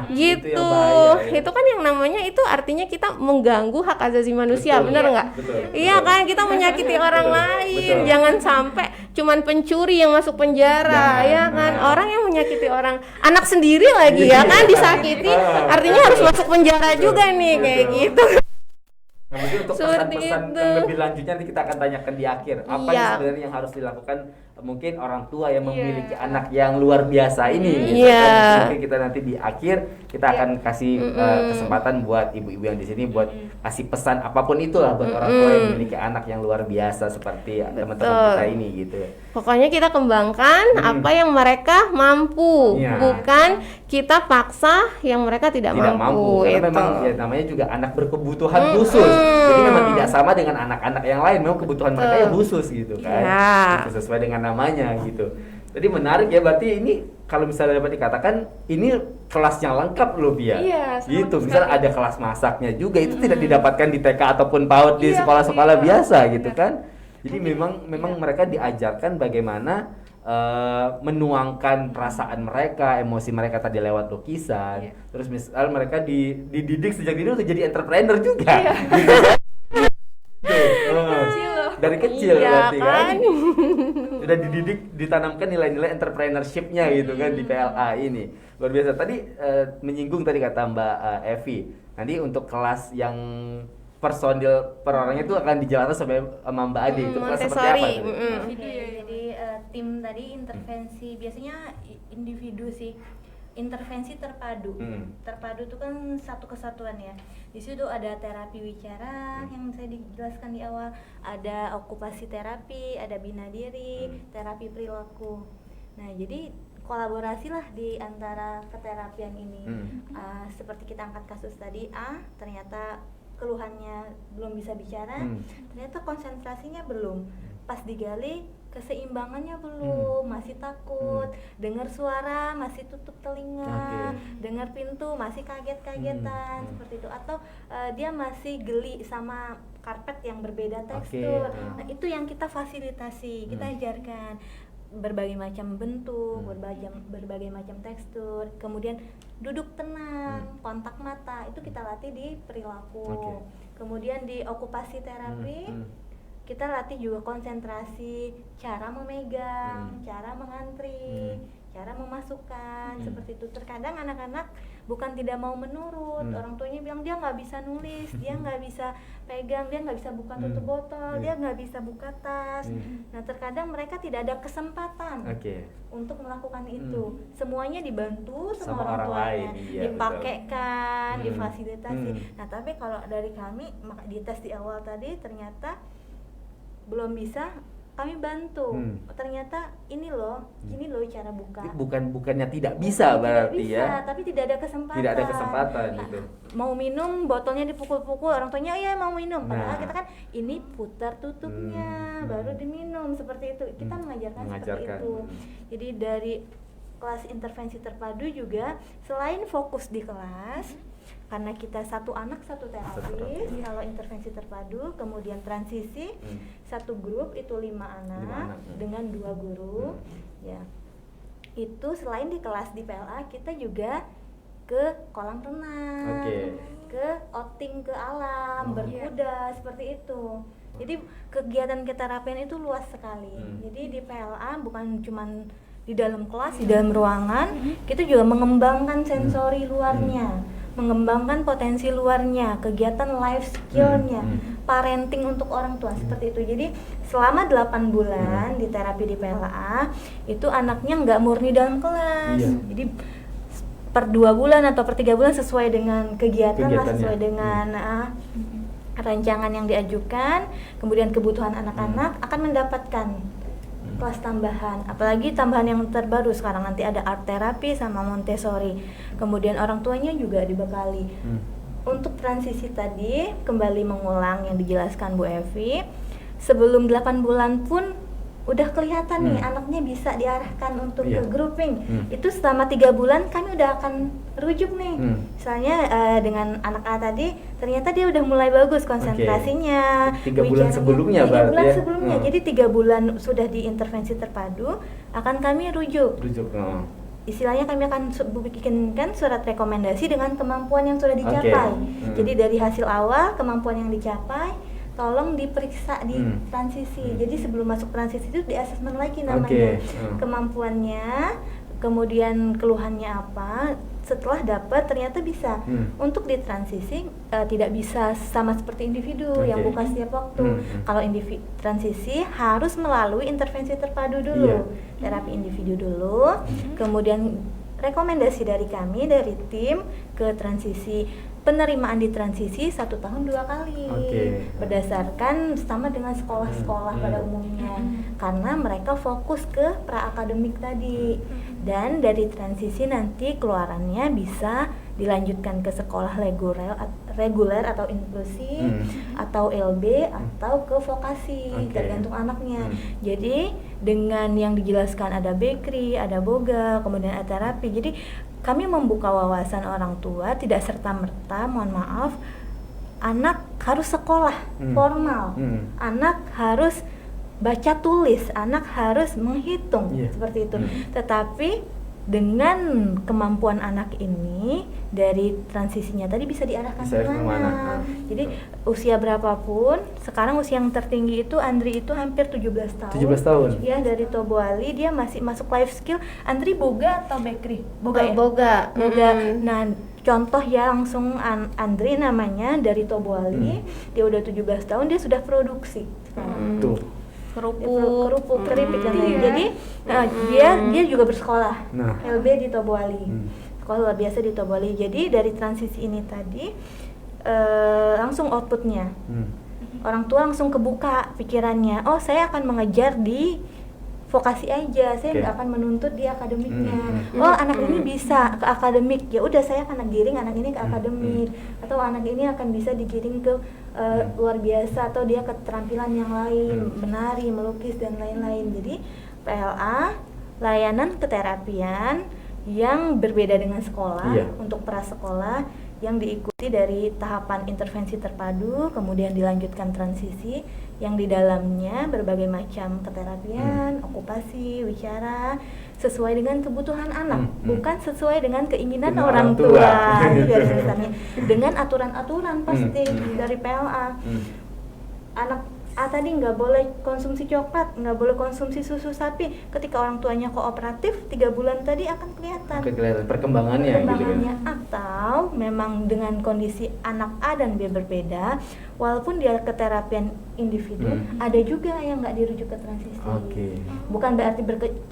Gitu. Itu kan yang namanya, itu artinya kita mengganggu hak asasi manusia, bener nggak? Iya kan, kita menyakiti orang lain. Jangan sampai cuman pencuri yang masuk penjara, ya kan? Orang yang menyakiti orang, anak sendiri lagi ya kan disakiti, artinya harus masuk penjara juga nih, kayak gitu. Nah, mungkin untuk pesan-pesan yang lebih lanjutnya nanti kita akan tanyakan di akhir. Apa yang sebenarnya yang harus dilakukan mungkin orang tua yang memiliki anak yang luar biasa ini. Mungkin kita nanti di akhir kita akan kasih kesempatan buat ibu-ibu yang di sini buat kasih pesan apapun itulah buat orang tua yang memiliki anak yang luar biasa seperti teman-teman kita ini gitu. Pokoknya kita kembangkan apa yang mereka mampu, bukan kita paksa yang mereka tidak mampu. Karena memang ya, namanya juga anak berkebutuhan khusus. Jadi memang tidak sama dengan anak-anak yang lain, memang kebutuhan mereka yang khusus gitu kan. Gitu, sesuai dengan namanya gitu. Jadi menarik ya, berarti ini kalau misalnya dapat dikatakan ini kelasnya lengkap loh Bia. Gitu, misalnya ada kelas masaknya juga, itu tidak didapatkan di TK ataupun PAUD di sekolah-sekolah biasa gitu kan. Jadi memang mereka diajarkan bagaimana menuangkan perasaan mereka, emosi mereka tadi lewat lukisan. Terus misal mereka dididik sejak dini untuk jadi entrepreneur juga. Dari kecil berarti kan. Sudah dididik, ditanamkan nilai-nilai entrepreneurship-nya gitu kan di PLA ini. Luar biasa. Tadi menyinggung tadi kata Mbak Evi. Nanti untuk kelas yang personil per orangnya itu akan dijalankan sama Mbak Ade. Itu kelas seperti apa? Jadi tim tadi intervensi biasanya individu sih. Intervensi terpadu. Terpadu itu kan satu kesatuan ya. Di situ ada terapi wicara yang saya dijelaskan di awal, ada okupasi terapi, ada bina diri, terapi perilaku. Nah, jadi kolaborasi lah di antara keterapian ini. Seperti kita angkat kasus tadi, ternyata keluhannya belum bisa bicara, ternyata konsentrasinya belum. Pas digali keseimbangannya belum, masih takut, dengar suara masih tutup telinga, dengar pintu masih kaget-kagetan seperti itu, atau dia masih geli sama karpet yang berbeda tekstur. Nah, itu yang kita fasilitasi, kita ajarkan berbagai macam bentuk, berbagai macam tekstur, kemudian duduk tenang, kontak mata, itu kita latih di perilaku. Kemudian di okupasi terapi kita latih juga konsentrasi, cara memegang, cara mengantri, cara memasukkan, seperti itu. Terkadang anak-anak bukan tidak mau menurut, orang tuanya bilang dia nggak bisa nulis, dia nggak bisa pegang, dia nggak bisa buka tutup botol, dia nggak bisa buka tas. Nah, terkadang mereka tidak ada kesempatan untuk melakukan itu. Semuanya dibantu sama orang tuanya, dipakaikan, difasilitasi. Nah, tapi kalau dari kami di tes di awal tadi ternyata belum bisa, kami bantu. Ternyata ini loh cara buka. Bukannya tidak bisa berarti tidak bisa, tapi tidak ada kesempatan. Tidak ada kesempatan gitu. Mau minum, botolnya dipukul-pukul, orang tuanya ya mau minum. Padahal kita kan ini putar tutupnya, baru diminum, seperti itu. Kita mengajarkan seperti itu. Jadi dari kelas intervensi terpadu juga selain fokus di kelas, karena kita satu anak satu terapis, kalau intervensi terpadu, kemudian transisi satu grup itu 5 anak dengan 2 guru, ya. Itu selain di kelas di PLA, kita juga ke kolam renang, ke outing ke alam, berkuda, seperti itu. Jadi kegiatan keterapian itu luas sekali. Jadi di PLA bukan cuman di dalam kelas, di dalam ruangan, kita juga mengembangkan sensori luarnya, mengembangkan potensi luarnya, kegiatan life skill-nya, parenting untuk orang tua, seperti itu. Jadi selama 8 bulan di terapi di PLA, itu anaknya nggak murni dalam kelas. Jadi per 2 bulan atau per 3 bulan sesuai dengan kegiatan lah, sesuai dengan rancangan yang diajukan, kemudian kebutuhan anak-anak akan mendapatkan kelas tambahan, apalagi tambahan yang terbaru sekarang nanti ada art terapi sama Montessori. Kemudian orang tuanya juga dibekali. Untuk transisi tadi kembali mengulang yang dijelaskan Bu Evi, sebelum 8 bulan pun udah kelihatan nih anaknya bisa diarahkan untuk ke grouping. Itu selama 3 bulan kami udah akan rujuk nih. Misalnya dengan anak A tadi ternyata dia udah mulai bagus konsentrasinya. 3 bulan sebelumnya 3 bulan sebelumnya. Jadi 3 bulan sudah diintervensi terpadu, akan kami rujuk. Istilahnya kami akan bikinkan surat rekomendasi dengan kemampuan yang sudah dicapai. Jadi dari hasil awal kemampuan yang dicapai tolong diperiksa di transisi. Jadi sebelum masuk transisi itu di asesmen lagi namanya. Kemampuannya, kemudian keluhannya apa. Setelah dapat ternyata bisa. Untuk di transisi tidak bisa sama seperti individu yang buka setiap waktu. Kalau transisi harus melalui intervensi terpadu dulu. Terapi individu dulu, kemudian rekomendasi dari kami dari tim ke transisi. Penerimaan di transisi 1 tahun 2 kali, berdasarkan sama dengan sekolah-sekolah pada umumnya, karena mereka fokus ke pra-akademik tadi, dan dari transisi nanti keluarannya bisa dilanjutkan ke sekolah reguler atau inklusi, atau LB, atau ke vokasi, tergantung anaknya. Jadi dengan yang dijelaskan ada bakery, ada boga, kemudian ada terapi, jadi kami membuka wawasan orang tua, tidak serta-merta, mohon maaf, anak harus sekolah formal, anak harus baca tulis, anak harus menghitung seperti itu. Tetapi dengan kemampuan anak ini dari transisinya tadi bisa diarahkan kemana. Jadi usia berapapun, sekarang usia yang tertinggi itu Andri itu hampir 17 tahun. 17 tahun. Ya, dari Toboali dia masih masuk life skill. Andri boga atau bakery? Boga ya? Boga. Nah, contoh ya langsung Andri namanya dari Toboali, dia udah 17 tahun dia sudah produksi sekarang. Tuh. Kerupuk, keripik dan lain. Jadi dia juga bersekolah LB di Toboali. Sekolah luar biasa di Toboali. Jadi dari transisi ini tadi langsung outputnya. Orang tua langsung kebuka pikirannya. Oh, saya akan mengejar di vokasi aja, saya nggak akan menuntut di akademiknya. Oh, anak ini bisa ke akademik, ya udah saya akan giring anak ini ke akademik, atau anak ini akan bisa digiring ke luar biasa, atau dia keterampilan yang lain, menari, melukis dan lain-lain. Jadi PLA layanan keterapian yang berbeda dengan sekolah untuk prasekolah yang diikuti dari tahapan intervensi terpadu, kemudian dilanjutkan transisi yang di dalamnya berbagai macam keterapian, okupasi, wicara sesuai dengan kebutuhan anak, bukan sesuai dengan keinginan orang tua. Itu garis besarnya. Dengan aturan-aturan pasti dari PLA. Anak A tadi nggak boleh konsumsi coklat, nggak boleh konsumsi susu sapi. Ketika orang tuanya kooperatif, 3 bulan tadi akan kelihatan perkembangannya gitu kan. Atau memang dengan kondisi anak A dan B berbeda, walaupun dia keterapian individu, ada juga yang nggak dirujuk ke transisi. Bukan berarti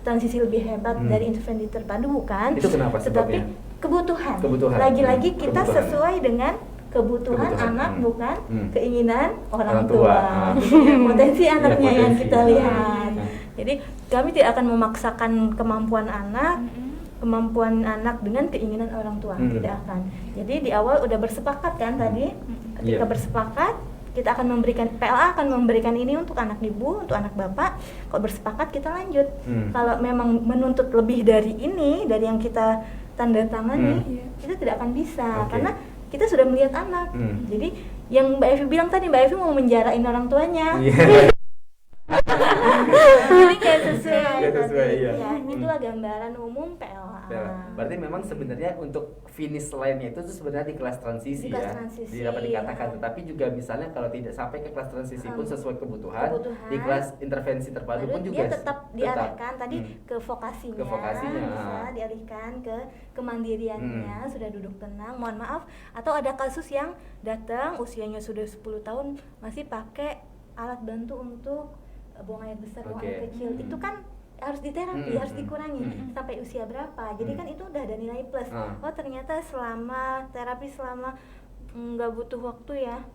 transisi lebih hebat dari intervensi terpadu, bukan. Itu kenapa sebabnya? Tetapi kebutuhan. Lagi-lagi kita sesuai dengan kebutuhan anak, bukan keinginan orang tua. Potensi anaknya yang kita lihat. Jadi kami tidak akan memaksakan kemampuan anak dengan keinginan orang tua, tidak akan. Jadi di awal udah bersepakat kan tadi, ketika bersepakat kita akan memberikan, PLA akan memberikan ini untuk anak ibu, untuk anak bapak. Kalau bersepakat kita lanjut. Kalau memang menuntut lebih dari ini, dari yang kita tanda tangani, kita tidak akan bisa karena kita sudah melihat anak. Jadi yang Mbak Evi bilang tadi, Mbak Evi mau menjarain orang tuanya. Jadi kayak sesuai. Ya, itulah gambaran umum PLA. Berarti memang sebenarnya untuk finish line-nya itu sebenarnya di kelas transisi, di dapat dikatakan. Tetapi juga misalnya kalau tidak sampai ke kelas transisi pun sesuai kebutuhan, di kelas intervensi terpadu pun juga dia tetap diarahkan tadi ke vokasinya, bisa dialihkan ke kemandiriannya, sudah duduk tenang. Mohon maaf, atau ada kasus yang datang usianya sudah 10 tahun masih pakai alat bantu untuk buang air besar, buang air kecil. Itu kan harus diterapi, harus dikurangi sampai usia berapa. Jadi kan itu udah ada nilai plus. Oh, ternyata selama terapi selama nggak butuh waktu ya,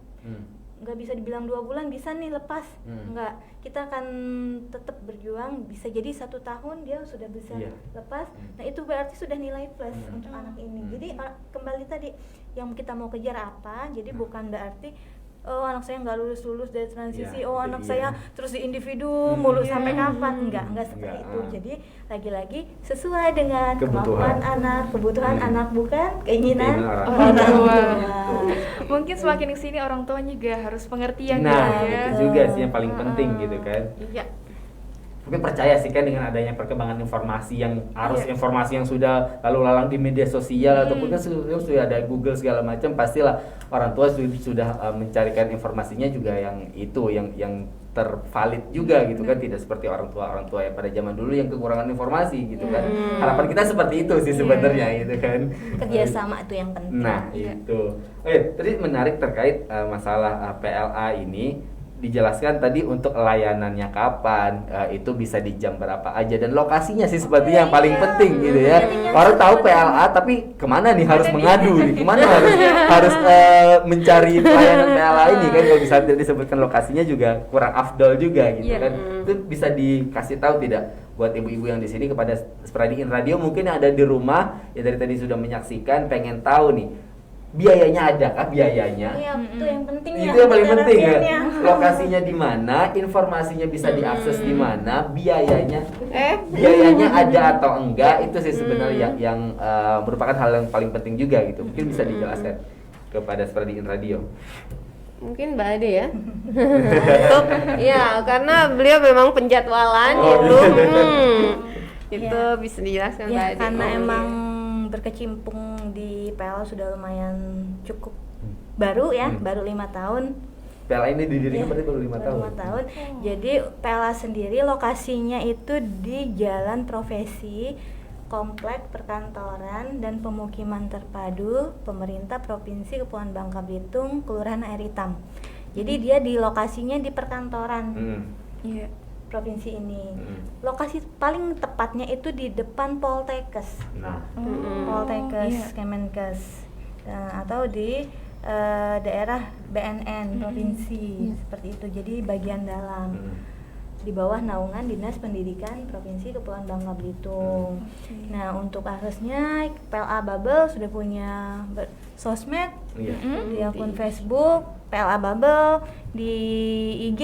nggak bisa dibilang 2 bulan bisa nih lepas, nggak. Kita akan tetap berjuang, bisa jadi 1 tahun dia sudah bisa lepas. Nah, itu berarti sudah nilai plus untuk anak ini. Jadi kembali tadi yang kita mau kejar apa, jadi bukan berarti oh anak saya nggak lulus dari transisi, anak saya terus di individu mulu sampai kapan, enggak seperti itu. Jadi lagi-lagi sesuai dengan kemampuan anak, kebutuhan anak, bukan keinginan orang tua. Mungkin semakin kesini orang tuanya juga harus pengertian. Itu juga sih yang paling penting gitu kan. Mungkin percaya sih kan dengan adanya perkembangan informasi yang informasi yang sudah lalu lalang di media sosial ataupun kan sudah ada Google segala macam, pastilah orang tua sudah mencarikan informasinya juga yang tervalid juga gitu kan, tidak seperti orang tua yang pada zaman dulu yang kekurangan informasi gitu kan. Harapan kita seperti itu sih sebenarnya gitu kan. Kerjasama itu yang penting. Nah, itu. Tadi menarik terkait masalah PLA ini. Dijelaskan tadi untuk layanannya kapan, itu bisa di jam berapa aja, dan lokasinya sih sepertinya yang paling penting gitu ya. Orang tahu PLA tapi kemana nih harus mengadu nih, kemana harus mencari layanan PLA ini kan, kalau bisa tidak disebutkan lokasinya juga kurang afdol juga gitu kan. Itu bisa dikasih tahu tidak buat ibu-ibu yang di sini kepada Spradiin Radio mungkin yang ada di rumah ya, dari tadi sudah menyaksikan, pengen tahu nih biayanya ada kah biayanya? Iya, itu yang penting ya. Itu yang paling penting ya. Lokasinya di mana, informasinya bisa diakses di mana, biayanya ada atau enggak, itu sih sebenarnya yang merupakan hal yang paling penting juga gitu. Mungkin bisa dijelaskan kepada Spradiin Radio. Mungkin Mbak Ade ya. Untuk ya karena beliau memang penjadwalan gitu. Itu Ya. bisa dijelaskan Mbak Ya, Ade. karena Oh, emang iya. berkecimpung di PLA sudah lumayan cukup baru ya, baru 5 tahun. PLA ini didirikan Ya, berarti baru 5 tahun. 5 tahun. Jadi PLA sendiri lokasinya itu di Jalan Profesi, Komplek Perkantoran dan Pemukiman Terpadu Pemerintah Provinsi Kepulauan Bangka Belitung, Kelurahan Air Hitam. Jadi dia di lokasinya di perkantoran Iya. provinsi ini. Lokasi paling tepatnya itu di depan Poltekkes. Nah, Poltekkes, iya. Kemenkes, atau di daerah BNN provinsi seperti itu. Jadi bagian dalam di bawah naungan Dinas Pendidikan Provinsi Kepulauan Bangka Belitung. Nah, untuk aksesnya PLA Bubble sudah punya sosmed, iya. di akun Facebook PLA Bubble, di IG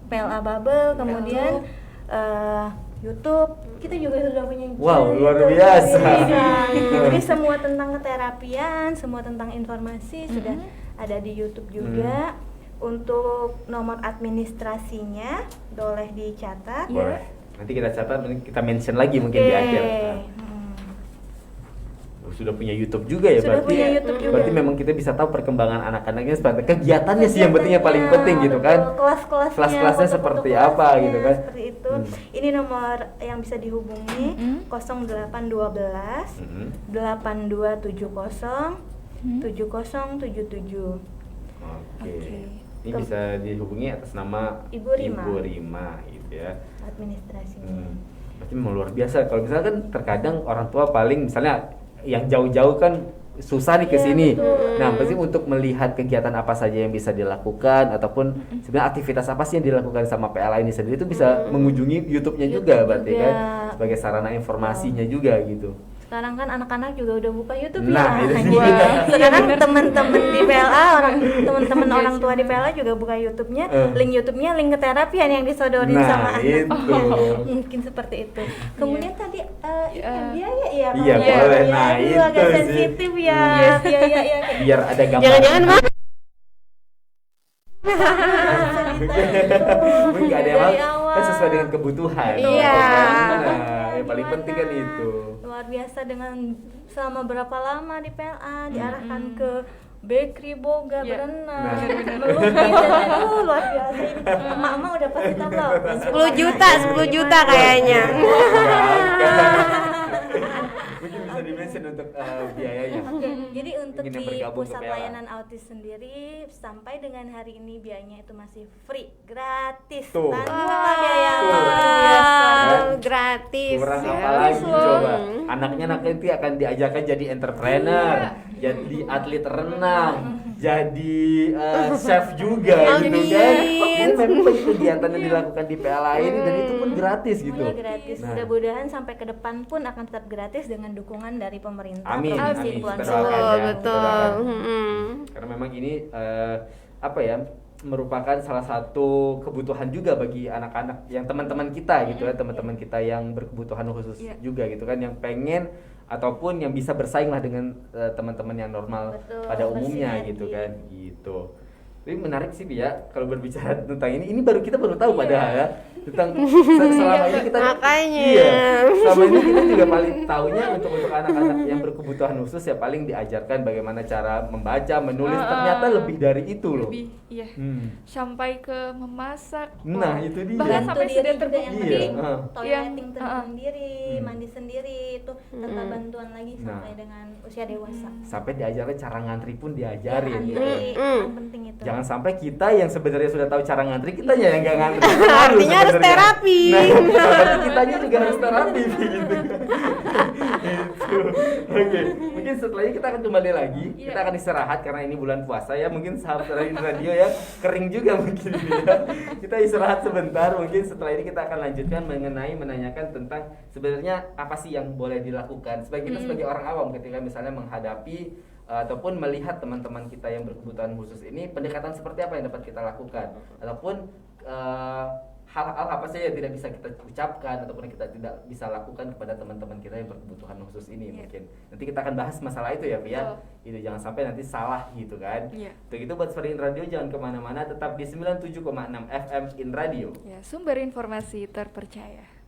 PLA Bubble, kemudian YouTube kita juga sudah punya Wow, channel luar YouTube. biasa. Jadi semua tentang keterapian, semua tentang informasi sudah ada di YouTube juga. Untuk nomor administrasinya boleh dicatat. Boleh. Nanti kita catat, nanti kita mention lagi mungkin di akhir. Oh, sudah punya YouTube juga ya Sudah berarti. punya YouTube juga. Berarti memang kita bisa tahu perkembangan anak-anaknya seperti kegiatannya sih yang paling penting gitu kan. Betul, kelas-kelasnya, Kelas-kelasnya foto-foto seperti apa kelasnya, gitu kan. Seperti itu. Ini nomor yang bisa dihubungi 0812 8270 7077. Oke. Oke. Ini bisa dihubungi atas nama Ibu Rima. Ibu Rima gitu ya. Administrasinya. Berarti memang luar biasa. Kalau misalnya kan terkadang orang tua paling misalnya yang jauh-jauh kan susah nih ke Iya, sini. betul. Nah, pasti untuk melihat kegiatan apa saja yang bisa dilakukan ataupun sebenarnya aktivitas apa sih yang dilakukan sama PLA ini sendiri itu bisa mengunjungi YouTube-nya juga YouTube berarti juga. kan sebagai sarana informasinya juga gitu. Sekarang kan anak-anak juga udah buka YouTube Nah, ya. itu Jadi dia. sekarang teman-teman di PLA, teman-teman orang tua di PLA juga buka YouTube-nya, link YouTube-nya link keterapian yang disodorin Nah, sama anak. itu. Mungkin seperti itu. Kemudian tadi biaya Iya, ya. boleh. Biaya Nah, itu itu agak sih. sensitif ya. Biaya ya. Biar ada gambar. Jangan-jangan Mbak Mungkin nggak ada yang Dari mau, awal. kan sesuai dengan kebutuhan. Iya. Nah, yang paling penting kan Gimana? itu. Luar biasa dengan selama berapa lama di PLA diarahkan ke bakery, boga, Iya. berenang, Nah. melukis, dan luar biasa ini. Emak-emak udah pasti tahu loh. 10 juta kayaknya. Mungkin bisa dimention untuk biayanya. Oke, jadi untuk Mungkin yang di bergabung ke pusat PLA. layanan autis sendiri sampai dengan hari ini biayanya itu masih free, gratis, Tuh. tanpa biaya Tuh. Wow, gratis. Kurang ya. apa lagi Loh. coba? Anaknya nanti akan diajarkan jadi entrepreneur, jadi atlet renang, jadi chef juga gitu kan. Amin. Memang banyak kegiatan yang dilakukan di PLA ini dan itu pun gratis gitu. Semuanya gratis. Nah. Mudah-mudahan sampai ke depan pun akan tetap gratis dengan dukungan dari pemerintah Amin, Provinsi amin. Kepulauan Kita Seribu. doakan Betul, ya, betul. kita doakan. Mm-mm. Karena memang ini apa ya, merupakan salah satu kebutuhan juga bagi anak-anak yang teman-teman kita gitu ya, teman-teman kita yang berkebutuhan khusus Iya. juga gitu kan, yang pengen ataupun yang bisa bersaing lah dengan teman-teman yang normal Betul, pada umumnya bersinergi. gitu kan gitu. Tapi menarik sih ya kalau berbicara tentang ini baru kita baru tahu padahal ya tentang selama ini kita Makanya. iya, selama ini kita juga paling tahunya untuk anak-anak yang berkebutuhan khusus ya paling diajarkan bagaimana cara membaca, menulis, ternyata lebih dari itu loh. Lebih, iya. Hmm. Sampai ke memasak. Nah, Wah, itu dia. Bahkan Bantu sampai diri sudah juga yang terbukti. Iya, penting Yang, toileting sendiri, mandi sendiri itu tanpa bantuan lagi sampai dengan usia dewasa. Sampai diajarkan cara ngantri pun diajarin. Antri, gitu. yang penting itu. Jangan sampai kita yang sebenarnya sudah tahu cara ngantri, kitanya yang nggak ngantri. Artinya harus Sebenarnya. terapi. Nah, berarti kitanya juga harus terapi gitu. Gitu. Oke, mungkin setelah ini kita akan kembali lagi. Iya. Kita akan istirahat karena ini bulan puasa ya. Mungkin sahabat radio ya kering juga mungkin ya. Kita istirahat sebentar. Mungkin setelah ini kita akan lanjutkan mengenai menanyakan tentang sebenarnya apa sih yang boleh dilakukan sebagai kita sebagai orang awam ketika misalnya menghadapi ataupun melihat teman-teman kita yang berkebutuhan khusus ini, pendekatan seperti apa yang dapat kita lakukan ataupun hal-hal apa sih yang tidak bisa kita ucapkan ataupun kita tidak bisa lakukan kepada teman-teman kita yang berkebutuhan khusus ini mungkin. Nanti kita akan bahas masalah itu ya, Pia. Itu jangan sampai nanti salah gitu kan. Begitu buat Suara In Radio, jangan kemana-mana, tetap di 97,6 FM In Radio. Ya, sumber informasi terpercaya.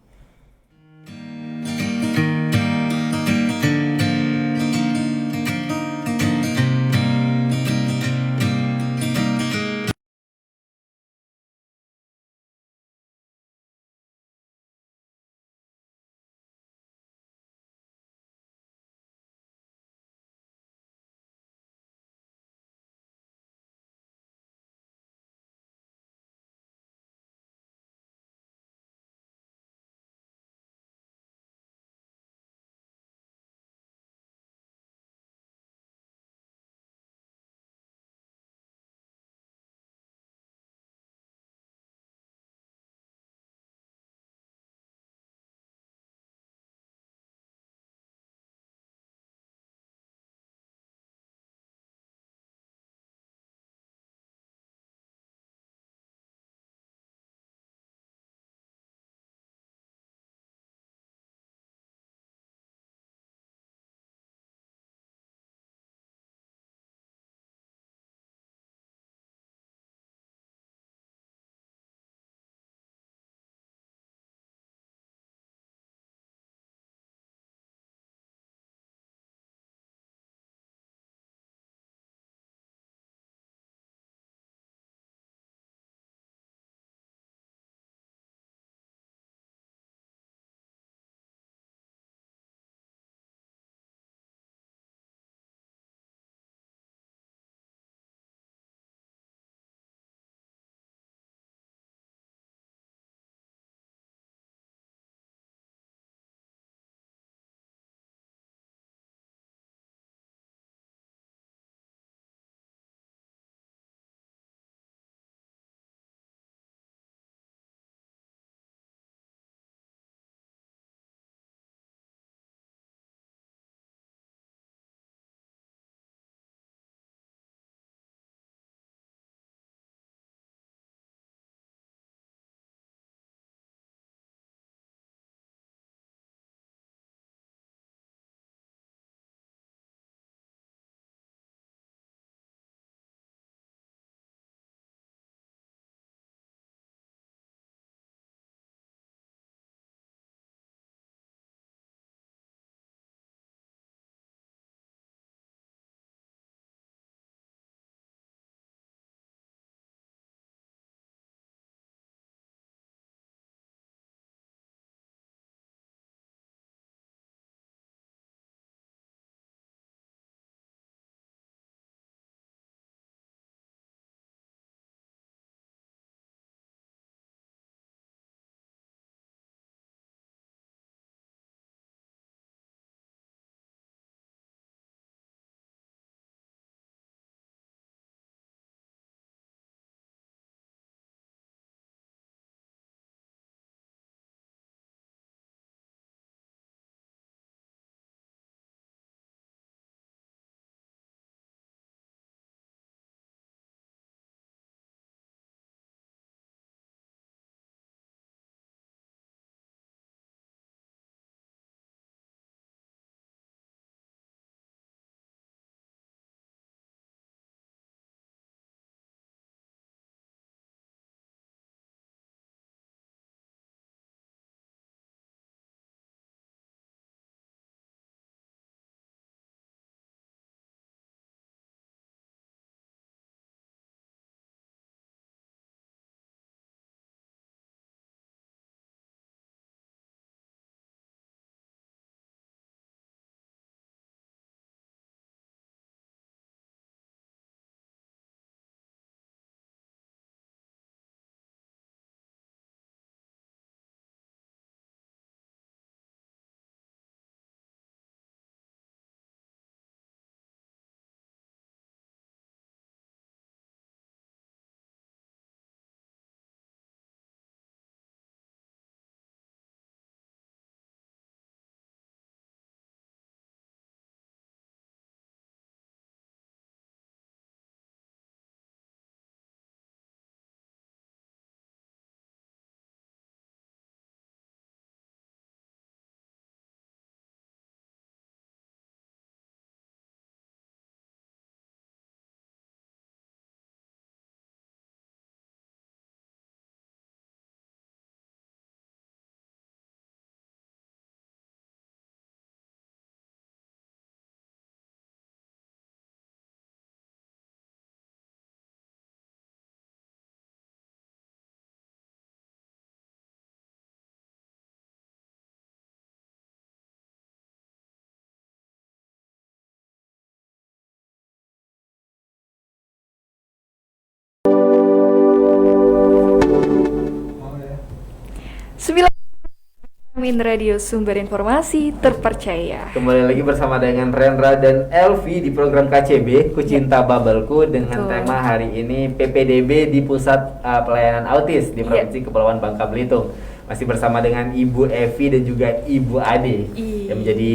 Amin Radio, sumber informasi terpercaya. Kembali lagi bersama dengan Rendra dan Elvi di program KCB Kucinta Babelku dengan Betul. tema hari ini PPDB di Pusat Pelayanan Autis di Provinsi Kepulauan Bangka Belitung. Masih bersama dengan Ibu Evi dan juga Ibu Ade yang menjadi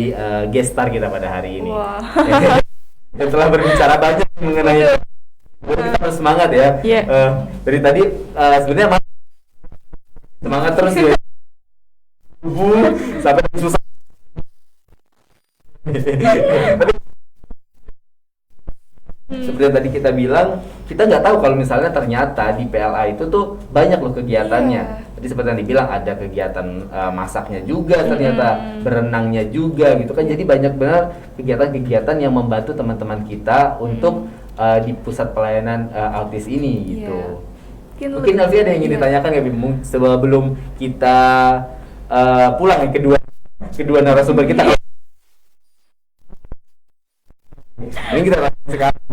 guest star kita pada hari ini. Wah. Dan telah berbicara banyak mengenai kita harus semangat ya. Dari tadi sebenarnya semangat terus ya. Sampai susah. Seperti yang tadi kita bilang, kita nggak tahu kalau misalnya ternyata di PLA itu tuh banyak loh kegiatannya. Jadi seperti yang dibilang ada kegiatan masaknya juga, ternyata berenangnya juga gitu kan. Jadi banyak benar kegiatan-kegiatan yang membantu teman-teman kita untuk di pusat pelayanan autis ini gitu. Mungkin Elvi ada yang ingin ditanyakan nggak Bim? Sebelum kita pulang ya, kedua narasumber kita. Ini kita lanjut sekarang.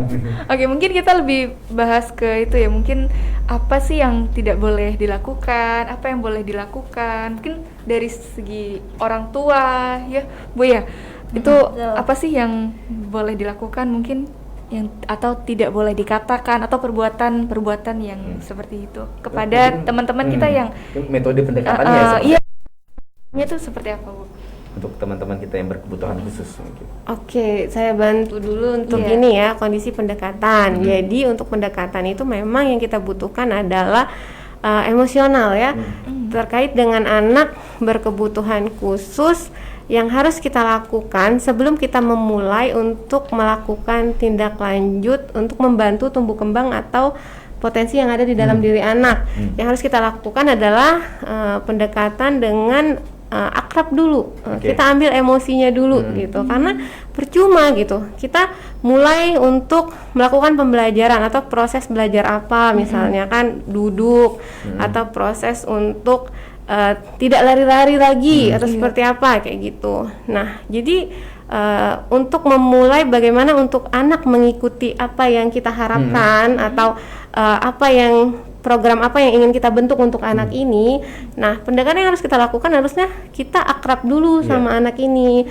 Oke, mungkin kita lebih bahas ke itu ya. Mungkin apa sih yang tidak boleh dilakukan, apa yang boleh dilakukan. Mungkin dari segi orang tua ya, Bu ya. Itu apa sih yang boleh dilakukan mungkin yang atau tidak boleh dikatakan atau perbuatan yang seperti itu kepada teman-teman kita yang metode pendekatannya ya. Iya. Itu seperti apa, Bu? Untuk teman-teman kita yang berkebutuhan khusus mungkin. Oke, saya bantu dulu untuk ini ya, kondisi pendekatan. Jadi untuk pendekatan itu memang yang kita butuhkan adalah emosional ya, terkait dengan anak berkebutuhan khusus yang harus kita lakukan sebelum kita memulai untuk melakukan tindak lanjut untuk membantu tumbuh kembang atau potensi yang ada di dalam diri anak. Yang harus kita lakukan adalah pendekatan dengan akrab dulu. Kita ambil emosinya dulu gitu, karena percuma gitu kita mulai untuk melakukan pembelajaran atau proses belajar apa misalnya kan duduk atau proses untuk tidak lari-lari lagi atau seperti apa kayak gitu. Nah jadi untuk memulai bagaimana untuk anak mengikuti apa yang kita harapkan atau apa yang program apa yang ingin kita bentuk untuk anak ini. Nah, pendekatan yang harus kita lakukan harusnya kita akrab dulu sama anak ini.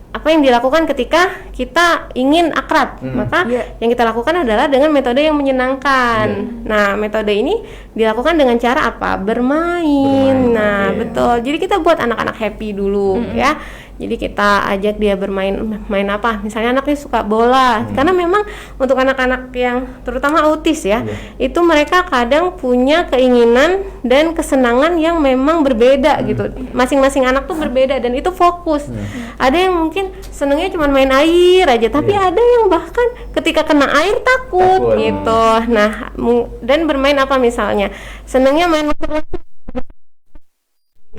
Apa yang dilakukan ketika kita ingin akrab? Maka yang kita lakukan adalah dengan metode yang menyenangkan. Nah, metode ini dilakukan dengan cara apa? Bermain. Nah, betul. Jadi kita buat anak-anak happy dulu ya. Jadi kita ajak dia bermain apa? Misalnya anaknya suka bola. Karena memang untuk anak-anak yang terutama autis ya, itu mereka kadang punya keinginan dan kesenangan yang memang berbeda gitu. Masing-masing anak tuh berbeda dan itu fokus. Ada yang mungkin senengnya cuma main air aja, tapi ada yang bahkan ketika kena air takut gitu. Nah, dan bermain apa misalnya? Senengnya main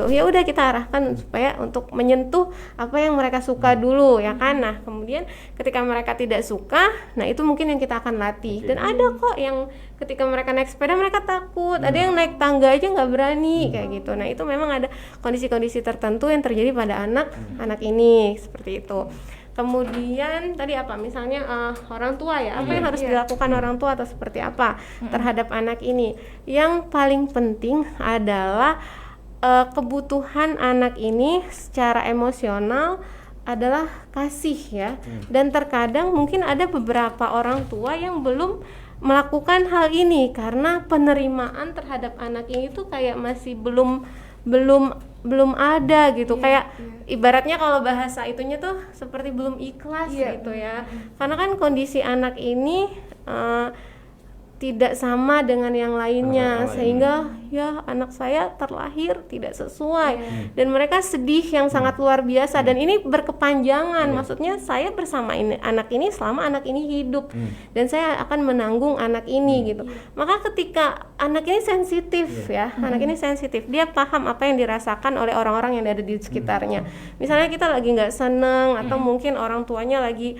ya udah kita arahkan supaya untuk menyentuh apa yang mereka suka dulu ya kan. Nah kemudian ketika mereka tidak suka, nah itu mungkin yang kita akan latih. Dan ada kok yang ketika mereka naik sepeda mereka takut, ada yang naik tangga aja nggak berani kayak gitu. Nah itu memang ada kondisi-kondisi tertentu yang terjadi pada anak ini seperti itu. Kemudian tadi apa misalnya orang tua ya, apa yang harus dilakukan orang tua atau seperti apa terhadap anak ini. Yang paling penting adalah kebutuhan anak ini secara emosional adalah kasih ya. Dan terkadang mungkin ada beberapa orang tua yang belum melakukan hal ini karena penerimaan terhadap anak ini tuh kayak masih belum ada gitu. Kayak ibaratnya kalau bahasa itunya tuh seperti belum ikhlas gitu ya. Karena kan kondisi anak ini tidak sama dengan yang lainnya, sehingga ya anak saya terlahir tidak sesuai dan mereka sedih yang sangat luar biasa. Dan ini berkepanjangan, maksudnya saya bersama anak ini selama anak ini hidup dan saya akan menanggung anak ini gitu. Maka ketika anak ini sensitif anak ini sensitif, dia paham apa yang dirasakan oleh orang-orang yang ada di sekitarnya. Misalnya kita lagi nggak seneng atau mungkin orang tuanya lagi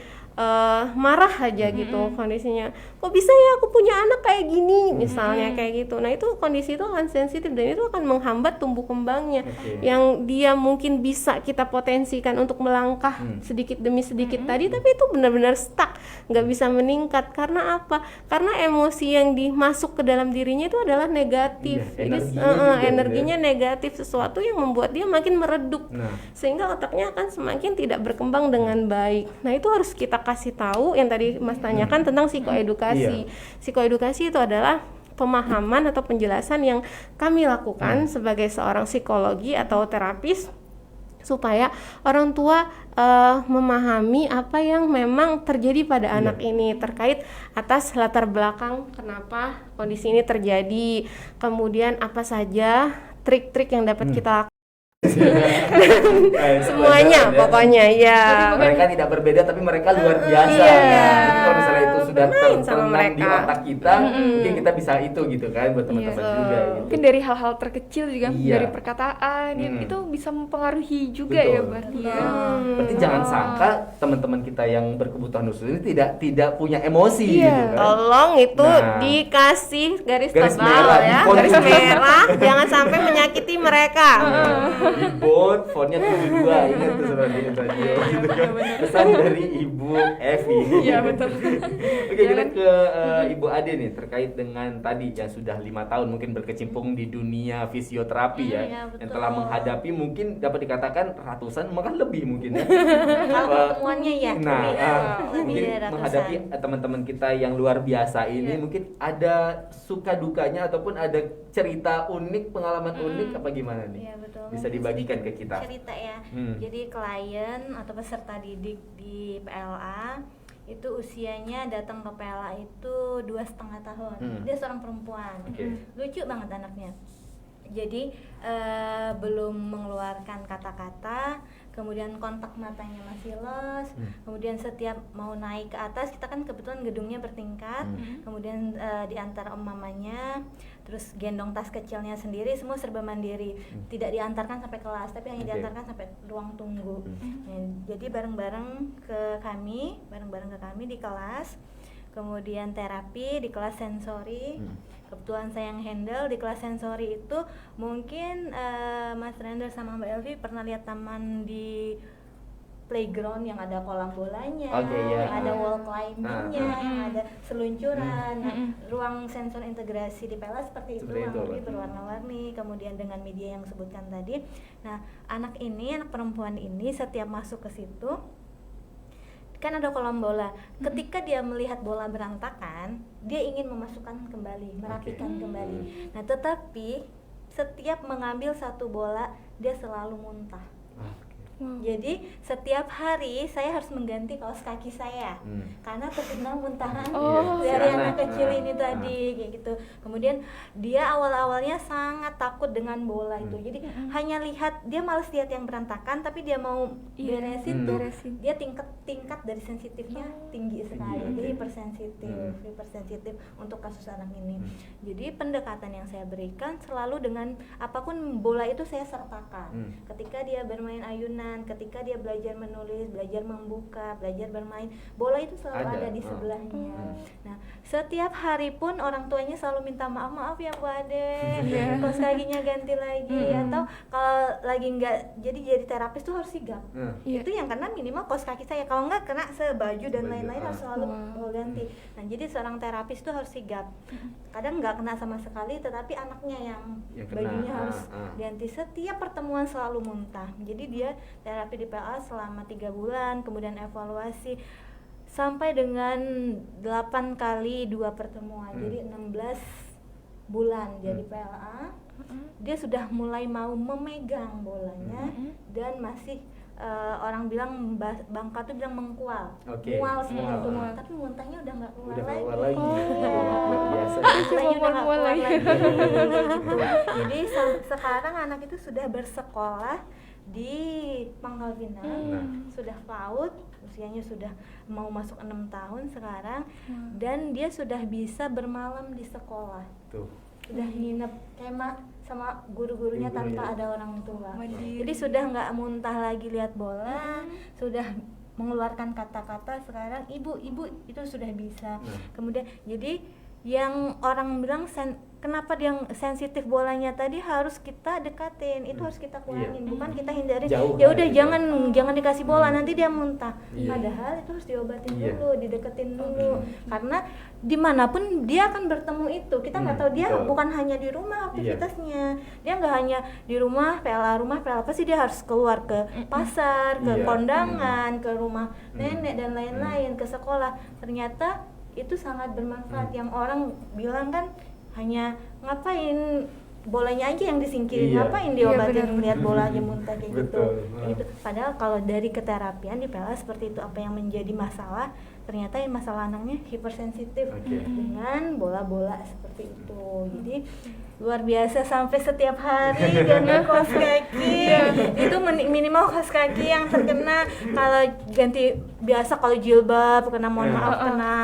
marah aja gitu kondisinya. Kok bisa ya aku punya anak kayak gini misalnya kayak gitu. Nah itu kondisi itu akan sensitif dan itu akan menghambat tumbuh kembangnya. Yang dia mungkin bisa kita potensikan untuk melangkah sedikit demi sedikit tadi, tapi itu benar-benar stuck, nggak bisa meningkat. Karena apa? Karena emosi yang dimasuk ke dalam dirinya itu adalah negatif. Jadi energinya negatif, sesuatu yang membuat dia makin meredup, sehingga otaknya akan semakin tidak berkembang dengan baik. Nah itu harus kita kasih tahu yang tadi Mas tanyakan tentang psikoedukasi. Psikoedukasi itu adalah pemahaman atau penjelasan yang kami lakukan sebagai seorang psikologi atau terapis supaya orang tua memahami apa yang memang terjadi pada anak ini terkait atas latar belakang kenapa kondisi ini terjadi, kemudian apa saja trik-trik yang dapat kita lakukan. Semuanya pokoknya ya. Jadi mereka tidak berbeda tapi mereka luar biasa. Jadi kalau misalnya itu sudah tertanam di otak kita, mungkin kita bisa itu gitu kan buat teman-teman juga gitu. Mungkin dari hal-hal terkecil juga, dari perkataan itu bisa mempengaruhi juga ya berarti ya. Berarti jangan sangka teman-teman kita yang berkebutuhan khusus ini tidak punya emosi gitu kan. Tolong itu dikasih garis tebal merah, ya, garis merah, jangan sampai menyakiti mereka. Keyboard fontnya 72, ingat tuh Sobat Binus Radio gitu kan. Pesan dari Ibu Evi. Iya betul. Oke, kita ke Ibu Ade nih terkait dengan tadi yang sudah 5 tahun mungkin berkecimpung di dunia fisioterapi ya, yang telah menghadapi mungkin dapat dikatakan ratusan bahkan lebih mungkin ya. Kalau pertemuannya ya. Mungkin menghadapi teman-teman kita yang luar biasa ini mungkin ada suka dukanya ataupun ada cerita unik, pengalaman unik apa gimana nih? Iya betul. Bisa dibagikan ke kita. Cerita ya. Jadi klien atau peserta didik di PLA itu usianya datang ke PLA itu 2,5 tahun. Dia seorang perempuan. Lucu banget anaknya. Jadi belum mengeluarkan kata-kata, kemudian kontak matanya masih los, kemudian setiap mau naik ke atas, kita kan kebetulan gedungnya bertingkat, kemudian diantar om mamanya, terus gendong tas kecilnya sendiri, semua serba mandiri, tidak diantarkan sampai kelas, tapi hanya diantarkan sampai ruang tunggu. Jadi bareng-bareng ke kami di kelas, kemudian terapi di kelas sensori. Kebetulan saya yang handle di kelas sensori itu. Mungkin Mas Render sama Mbak Elvi pernah lihat taman di playground yang ada kolam bolanya, yang ada wall climbingnya, yang ada seluncuran. Ruang sensor integrasi di PLA seperti itu, berwarna-warni, kemudian dengan media yang disebutkan tadi. Nah, anak perempuan ini setiap masuk ke situ kan ada kolam bola. Ketika dia melihat bola berantakan, dia ingin memasukkan kembali, merapikan kembali. Nah, tetapi setiap mengambil satu bola, dia selalu muntah. Jadi setiap hari saya harus mengganti kaos kaki saya karena terkena muntahan dari anak kecil ini tadi kayak gitu. Kemudian dia awal-awalnya sangat takut dengan bola itu. Jadi hanya lihat, dia malas lihat yang berantakan, tapi dia mau beresin. Dia tingkat dari sensitifnya tinggi sekali. Jadi hypersensitif untuk kasus anak ini. Jadi pendekatan yang saya berikan selalu dengan apapun bola itu saya sertakan. Ketika dia bermain ayunan, ketika dia belajar menulis, belajar membuka, belajar bermain, bola itu selalu ada di sebelahnya. Nah, setiap hari pun orang tuanya selalu minta maaf ya Bu Ade, kaos kakinya ganti lagi, atau kalau lagi nggak jadi terapis tuh harus sigap. Itu yang kena minimal kaos kaki saya, kalau nggak kena sebaju dan lain-lain harus selalu mau ganti. Nah, jadi seorang terapis tuh harus sigap. Kadang nggak kena sama sekali, tetapi anaknya yang bajunya harus ganti. Setiap pertemuan selalu muntah. Jadi dia terapi di PLA selama 3 bulan, kemudian evaluasi sampai dengan 8 kali 2 pertemuan. Jadi 16 bulan jadi PLA. Dia sudah mulai mau memegang bolanya dan masih orang bilang Bangka tuh bilang mengkual, mual seperti itu, tapi muntahnya udah nggak keluar lagi. Biasa. Muntahnya udah nggak keluar lagi. Gitu. Jadi sekarang anak itu sudah bersekolah di Pangkal Pinang, sudah PAUD, usianya sudah mau masuk 6 tahun sekarang, dan dia sudah bisa bermalam di sekolah. Sudah nginep kemah sama guru-gurunya tanpa ada orang tua. Jadi sudah nggak muntah lagi lihat bola, sudah mengeluarkan kata-kata sekarang ibu itu sudah bisa. Nah. Kemudian jadi yang orang bilang kenapa dia sensitif bolanya tadi harus kita dekatin, itu harus kita kurangin, bukan kita hindarin. Jauh Ya udah gitu. jangan dikasih bola nanti dia muntah. Iya. Padahal itu harus diobatin Iya. dulu, dideketin dulu. Karena dimanapun dia akan bertemu itu, kita nggak tahu dia betul. bukan hanya di rumah aktivitasnya, dia nggak hanya di rumah PLA pasti dia harus keluar ke pasar, ke Iya. kondangan, ke rumah nenek dan lain-lain, ke sekolah. Ternyata itu sangat bermanfaat. Yang orang bilang kan hanya ngapain bolanya aja yang disingkirin, Iya. ngapain Iya, diobatin benar. melihat bola aja muntah kayak gitu. Betul. Kayak gitu. Padahal kalau dari keterapian di PLA seperti itu, apa yang menjadi masalah ternyata yang masalah anaknya hipersensitif Oke. dengan bola-bola seperti itu. Jadi luar biasa sampai setiap hari ganti kaos kaki. Itu minimal kaos kaki yang terkena. Kalau ganti biasa kalau jilbab kena, mohon maaf, kena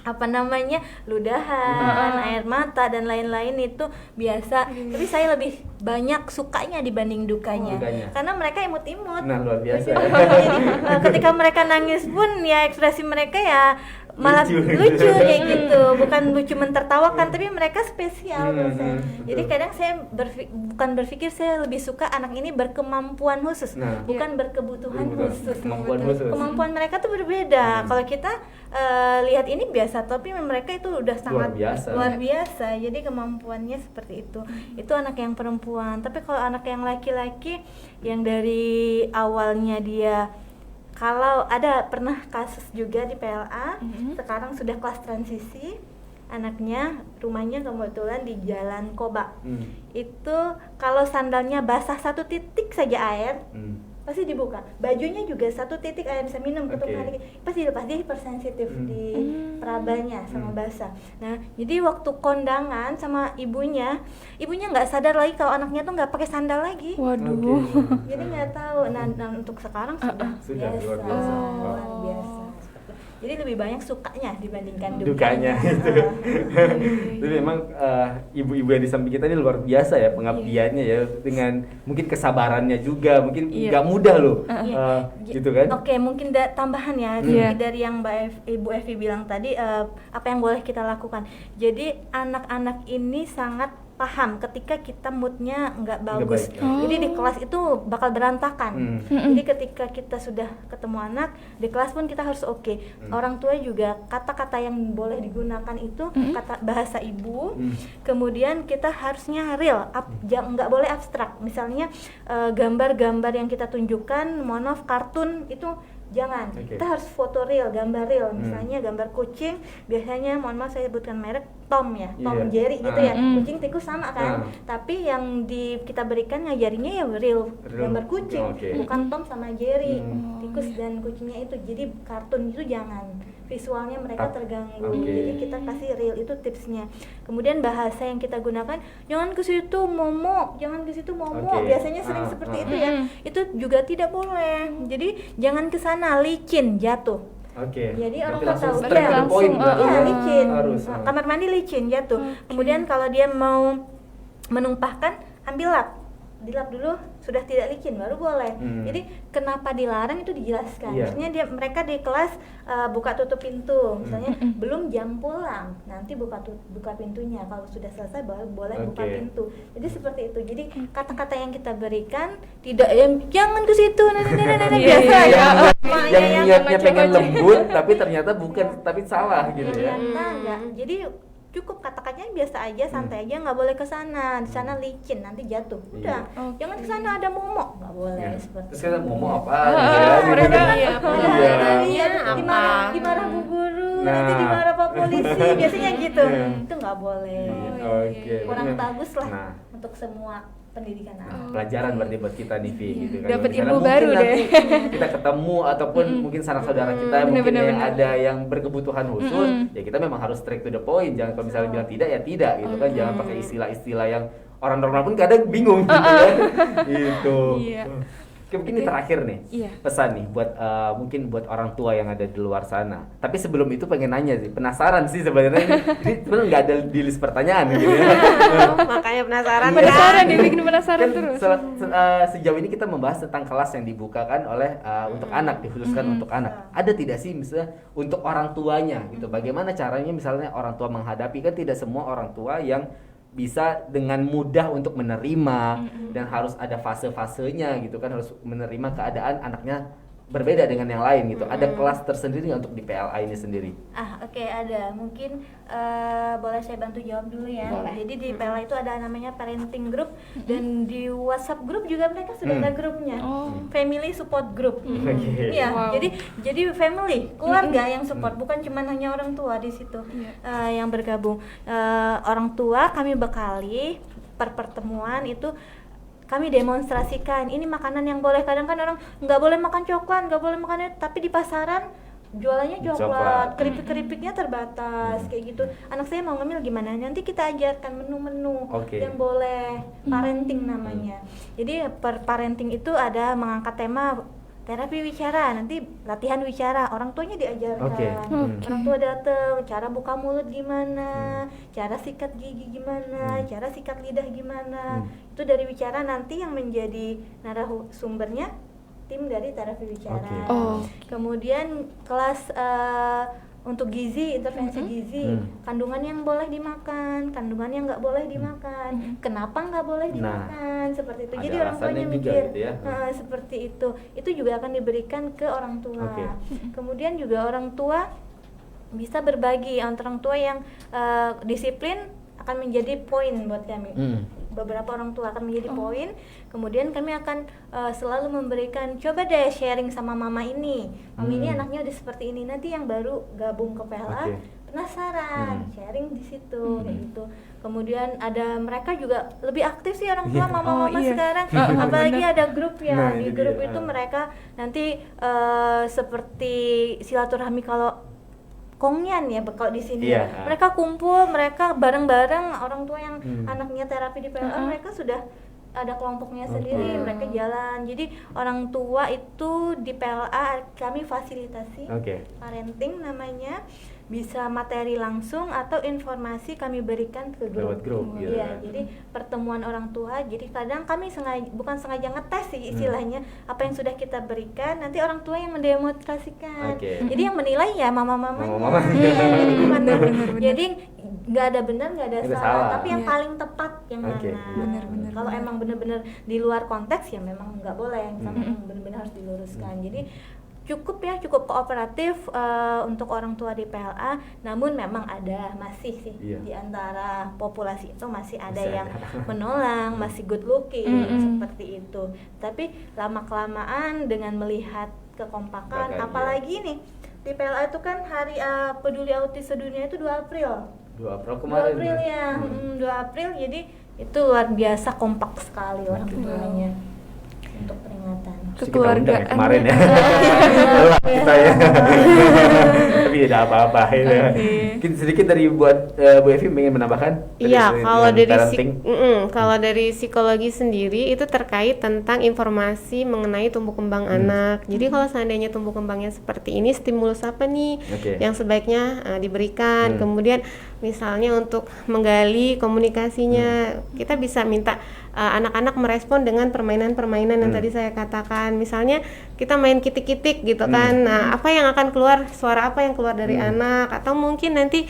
apa namanya, ludahan, air mata dan lain-lain itu biasa. Tapi saya lebih banyak sukanya dibanding dukanya. Dukanya. Karena mereka imut-imut. Nah, luar biasa. Jadi ketika mereka nangis pun ya ekspresi mereka ya malah lucu kayak gitu, bukan lucu mentertawakan, tapi mereka spesial menurut saya. Jadi kadang saya bukan berpikir, saya lebih suka anak ini berkemampuan khusus, Nah. bukan berkebutuhan khusus. Kemampuan khusus. Kemampuan mereka tuh berbeda. Kalau kita lihat ini biasa, tapi mereka itu udah sangat luar biasa. Jadi kemampuannya seperti itu. Itu anak yang perempuan. Tapi kalau anak yang laki-laki yang dari awalnya dia, kalau ada pernah kasus juga di PLA, sekarang sudah kelas transisi, anaknya rumahnya kebetulan di Jalan Koba. Itu kalau sandalnya basah 1 titik saja air, pasti dibuka. Bajunya juga 1 titik air bisa minum ketemu hari, pasti dilepas. Dia hipersensitif di perabanya sama basah. Nah, jadi waktu kondangan sama ibunya nggak sadar lagi kalau anaknya tuh nggak pakai sandal lagi. Waduh. Jadi nggak tahu. Nah, untuk sekarang sudah biasa. luar biasa. Luar biasa. Jadi lebih banyak sukanya dibandingkan Dukanya itu. Jadi memang ibu-ibu yang di samping kita ini luar biasa ya pengabdiannya ya, dengan mungkin kesabarannya juga, mungkin nggak mudah loh, gitu kan? Oke, mungkin tambahan ya dari yang Ibu Evi bilang tadi, apa yang boleh kita lakukan. Jadi anak-anak ini sangat paham ketika kita moodnya nggak bagus. Jadi di kelas itu bakal berantakan. Jadi ketika kita sudah ketemu anak di kelas pun kita harus oke. Orang tua juga kata-kata yang boleh digunakan itu kata bahasa ibu. Kemudian kita harusnya real, nggak boleh abstrak. Misalnya gambar-gambar yang kita tunjukkan, mohon maaf, kartun itu jangan. Kita harus foto real, gambar real. Misalnya gambar kucing, biasanya mohon maaf saya sebutkan merek, Tom ya, Tom Jerry gitu ya. Kucing tikus sama kan. Tapi yang kita berikan ngajarinya ya real gambar kucing, bukan Tom sama Jerry. Tikus dan kucingnya itu. Jadi kartun itu jangan. Visualnya mereka terganggu. Jadi kita kasih real, itu tipsnya. Kemudian bahasa yang kita gunakan, jangan ke situ momo, jangan ke situ momo. Biasanya sering seperti itu ya. Itu juga tidak boleh. Jadi jangan ke sana, licin, jatuh. Jadi orang tua tahu langsung licin. Kamar mandi licin, jatuh. Kemudian kalau dia mau menumpahkan, ambil lap. Dilap dulu, sudah tidak licin baru boleh. Jadi kenapa dilarang itu dijelaskan. Maksudnya mereka di kelas buka tutup pintu, misalnya belum jam pulang, nanti buka pintunya. Kalau sudah selesai baru boleh buka pintu. Jadi seperti itu. Jadi kata-kata yang kita berikan tidak jangan ke situ, biasa ya. Yang niatnya pengen lembut tapi ternyata bukan, tapi salah gitu ya. Enggak. Jadi cukup kata-katanya biasa aja, santai aja, nggak boleh ke sana. Di sana licin, nanti jatuh. Udah, jangan ke sana, ada momok, nggak boleh seperti. Terus kita ngomong apa? Mereka dimarah bu guru, nanti dimarah pak polisi, biasanya gitu. Itu nggak boleh. Kurang bagus lah untuk semua pendidikan anak. Pelajaran berarti buat kita nih, Vi, gitu kan. Dapat Karena ilmu mungkin baru nanti deh. kita ketemu ataupun mungkin sanak saudara kita mungkin yang ada yang berkebutuhan khusus, ya kita memang harus straight to the point. Jangan kalau misalnya bilang tidak ya tidak gitu kan. Jangan pakai istilah-istilah yang orang normal pun kadang bingung gitu kan. Gitu. Mungkin ini terakhir nih, Iya. pesan nih buat mungkin buat orang tua yang ada di luar sana. Tapi sebelum itu pengen nanya sih, penasaran sih sebenarnya. Ini sebenarnya nggak ada di list pertanyaan gitu ya. Makanya penasaran Penasaran kan? dia bikin penasaran Kan terus. sejauh ini kita membahas tentang kelas yang dibukakan oleh untuk anak, dikhususkan untuk anak. Ada tidak sih misalnya untuk orang tuanya gitu? Bagaimana caranya misalnya orang tua menghadapi, kan tidak semua orang tua yang bisa dengan mudah untuk menerima dan harus ada fase-fasenya gitu kan, harus menerima keadaan anaknya berbeda dengan yang lain gitu. Ada kelas tersendiri nggak untuk di PLA ini sendiri? Oke, ada. Mungkin boleh saya bantu jawab dulu ya. Boleh. Jadi di PLA itu ada namanya parenting group, dan di WhatsApp group juga mereka sudah ada grupnya. Oh. Family support group. Oke. Iya, Wow. jadi family, keluarga yang support, bukan cuma hanya orang tua di situ yang bergabung. Orang tua kami bekali per pertemuan itu, kami demonstrasikan ini makanan yang boleh. Kadang kan orang nggak boleh makan coklat, nggak boleh makan itu, tapi di pasaran jualannya Coklat. coklat, keripik-keripiknya terbatas kayak gitu. Anak saya mau ngemil gimana? Nanti kita ajarkan menu-menu Oke. yang boleh, parenting namanya. Jadi per parenting itu ada mengangkat tema terapi wicara, nanti latihan wicara, orang tuanya diajarkan. Oke. Orang tua datang, cara buka mulut gimana, cara sikat gigi gimana, cara sikat lidah gimana. Itu dari wicara. Nanti yang menjadi narasumbernya tim dari terapi wicara. Oke. Oh. Kemudian kelas untuk gizi, intervensi gizi, kandungan yang boleh dimakan, kandungan yang nggak boleh dimakan, kenapa nggak boleh dimakan, seperti itu. ada Jadi orang tuanya alasannya juga mikir gitu ya. seperti itu juga akan diberikan ke orang tua. Oke. Kemudian juga orang tua bisa berbagi. Orang tua yang disiplin akan menjadi poin buat kami. Beberapa orang tua akan menjadi poin. Kemudian kami akan selalu memberikan, coba deh sharing sama mama ini. Mama ini anaknya udah seperti ini. Nanti yang baru gabung ke PLA Oke. penasaran, sharing di situ kayak gitu. Kemudian ada mereka juga lebih aktif sih orang tua, mama-mama Oh, iya. sekarang. Apalagi Benar. ada grup ya. Nah, Di ini grup dia. itu mereka nanti seperti silaturahmi kalau Kongyan ya kalau di sini. Iya. Mereka kumpul, mereka bareng-bareng orang tua yang anaknya terapi di PLA, mereka sudah ada kelompoknya sendiri, mereka jalan. Jadi orang tua itu di PLA kami fasilitasi Oke. parenting namanya, bisa materi langsung atau informasi kami berikan ke Lewat grup, gitu. Iya, jadi pertemuan orang tua. Jadi kadang kami bukan sengaja ngetes sih istilahnya, apa yang sudah kita berikan, nanti orang tua yang mendemonstrasikan. Oke. Jadi yang menilai ya mama-mamanya. Mama-mamanya. Jadi bukan- Benar. Jadi nggak ada benar, nggak ada Nggak ada salah, salah. tapi yang Iya. paling tepat yang Oke. mana. Benar. Kalau emang benar-benar di luar konteks ya memang nggak boleh, sama yang benar-benar harus diluruskan. Jadi cukup kooperatif untuk orang tua di PLA. Namun memang ada masih sih Iya. di antara populasi itu masih ada Masih yang ada. menolak, masih good looking seperti itu. Tapi lama kelamaan dengan melihat kekompakan, Bahkan, apalagi nih di PLA itu kan hari peduli autis sedunia itu 2 April. 2 April 2 kemarin. April ya, 2 April. Jadi itu luar biasa kompak sekali orang tuanya untuk peringatan. Pasti kita undang ya Kekeluargaan. kemarin ya. Telat kita ya. Tapi tidak apa-apa gitu ya. Mungkin sedikit dari buat Bu Evi ingin menambahkan? Iya, Terkait kalau dengan dari parenting? kalau dari psikologi sendiri itu terkait tentang informasi mengenai tumbuh kembang anak. Jadi kalau seandainya tumbuh kembangnya seperti ini, stimulus apa nih Oke. yang sebaiknya diberikan. Kemudian misalnya untuk menggali komunikasinya, kita bisa minta anak-anak merespon dengan permainan-permainan yang tadi saya katakan. Misalnya kita main kitik-kitik gitu kan. Nah, apa yang akan keluar, suara apa yang keluar dari anak, atau mungkin nanti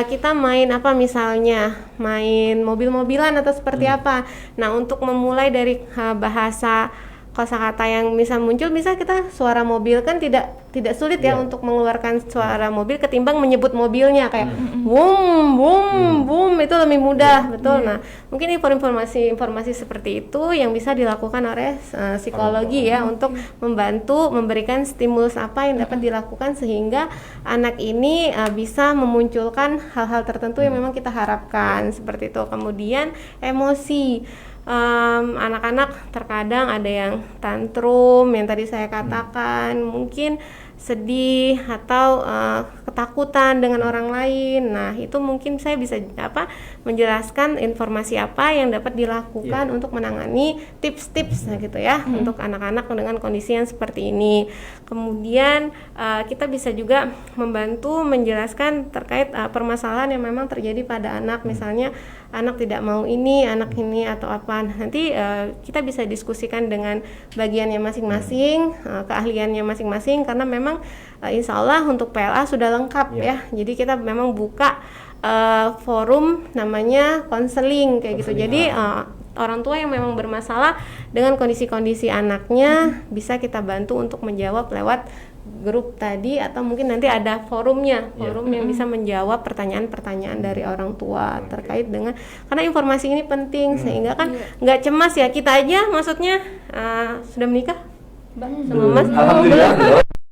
kita main apa, misalnya main mobil-mobilan atau seperti apa. Nah, untuk memulai dari bahasa kosakata yang bisa muncul, bisa kita suara mobil kan tidak sulit ya untuk mengeluarkan suara mobil ketimbang menyebut mobilnya kayak boom boom boom, itu lebih mudah, betul. Nah, mungkin informasi seperti itu yang bisa dilakukan oleh psikologi ya, untuk membantu memberikan stimulus apa yang dapat dilakukan sehingga anak ini bisa memunculkan hal-hal tertentu yang memang kita harapkan seperti itu. Kemudian emosi. Anak-anak terkadang ada yang tantrum yang tadi saya katakan, mungkin sedih atau ketakutan dengan orang lain. Nah, itu mungkin saya bisa menjelaskan informasi apa yang dapat dilakukan untuk menangani tips-tips gitu ya untuk anak-anak dengan kondisi yang seperti ini. Kemudian kita bisa juga membantu menjelaskan terkait permasalahan yang memang terjadi pada anak, misalnya anak tidak mau ini, anak ini atau apa. Nanti kita bisa diskusikan dengan bagiannya masing-masing, keahliannya masing-masing, karena memang insya Allah untuk PLA sudah lengkap ya. Jadi kita memang buka forum namanya konseling kayak gitu. Jadi orang tua yang memang bermasalah dengan kondisi-kondisi anaknya bisa kita bantu untuk menjawab lewat grup tadi, atau mungkin nanti ada forumnya, forum yang bisa menjawab pertanyaan-pertanyaan dari orang tua terkait dengan, karena informasi ini penting sehingga kan nggak cemas ya kita aja, maksudnya sudah menikah Bang sama Mas? Alhamdulillah.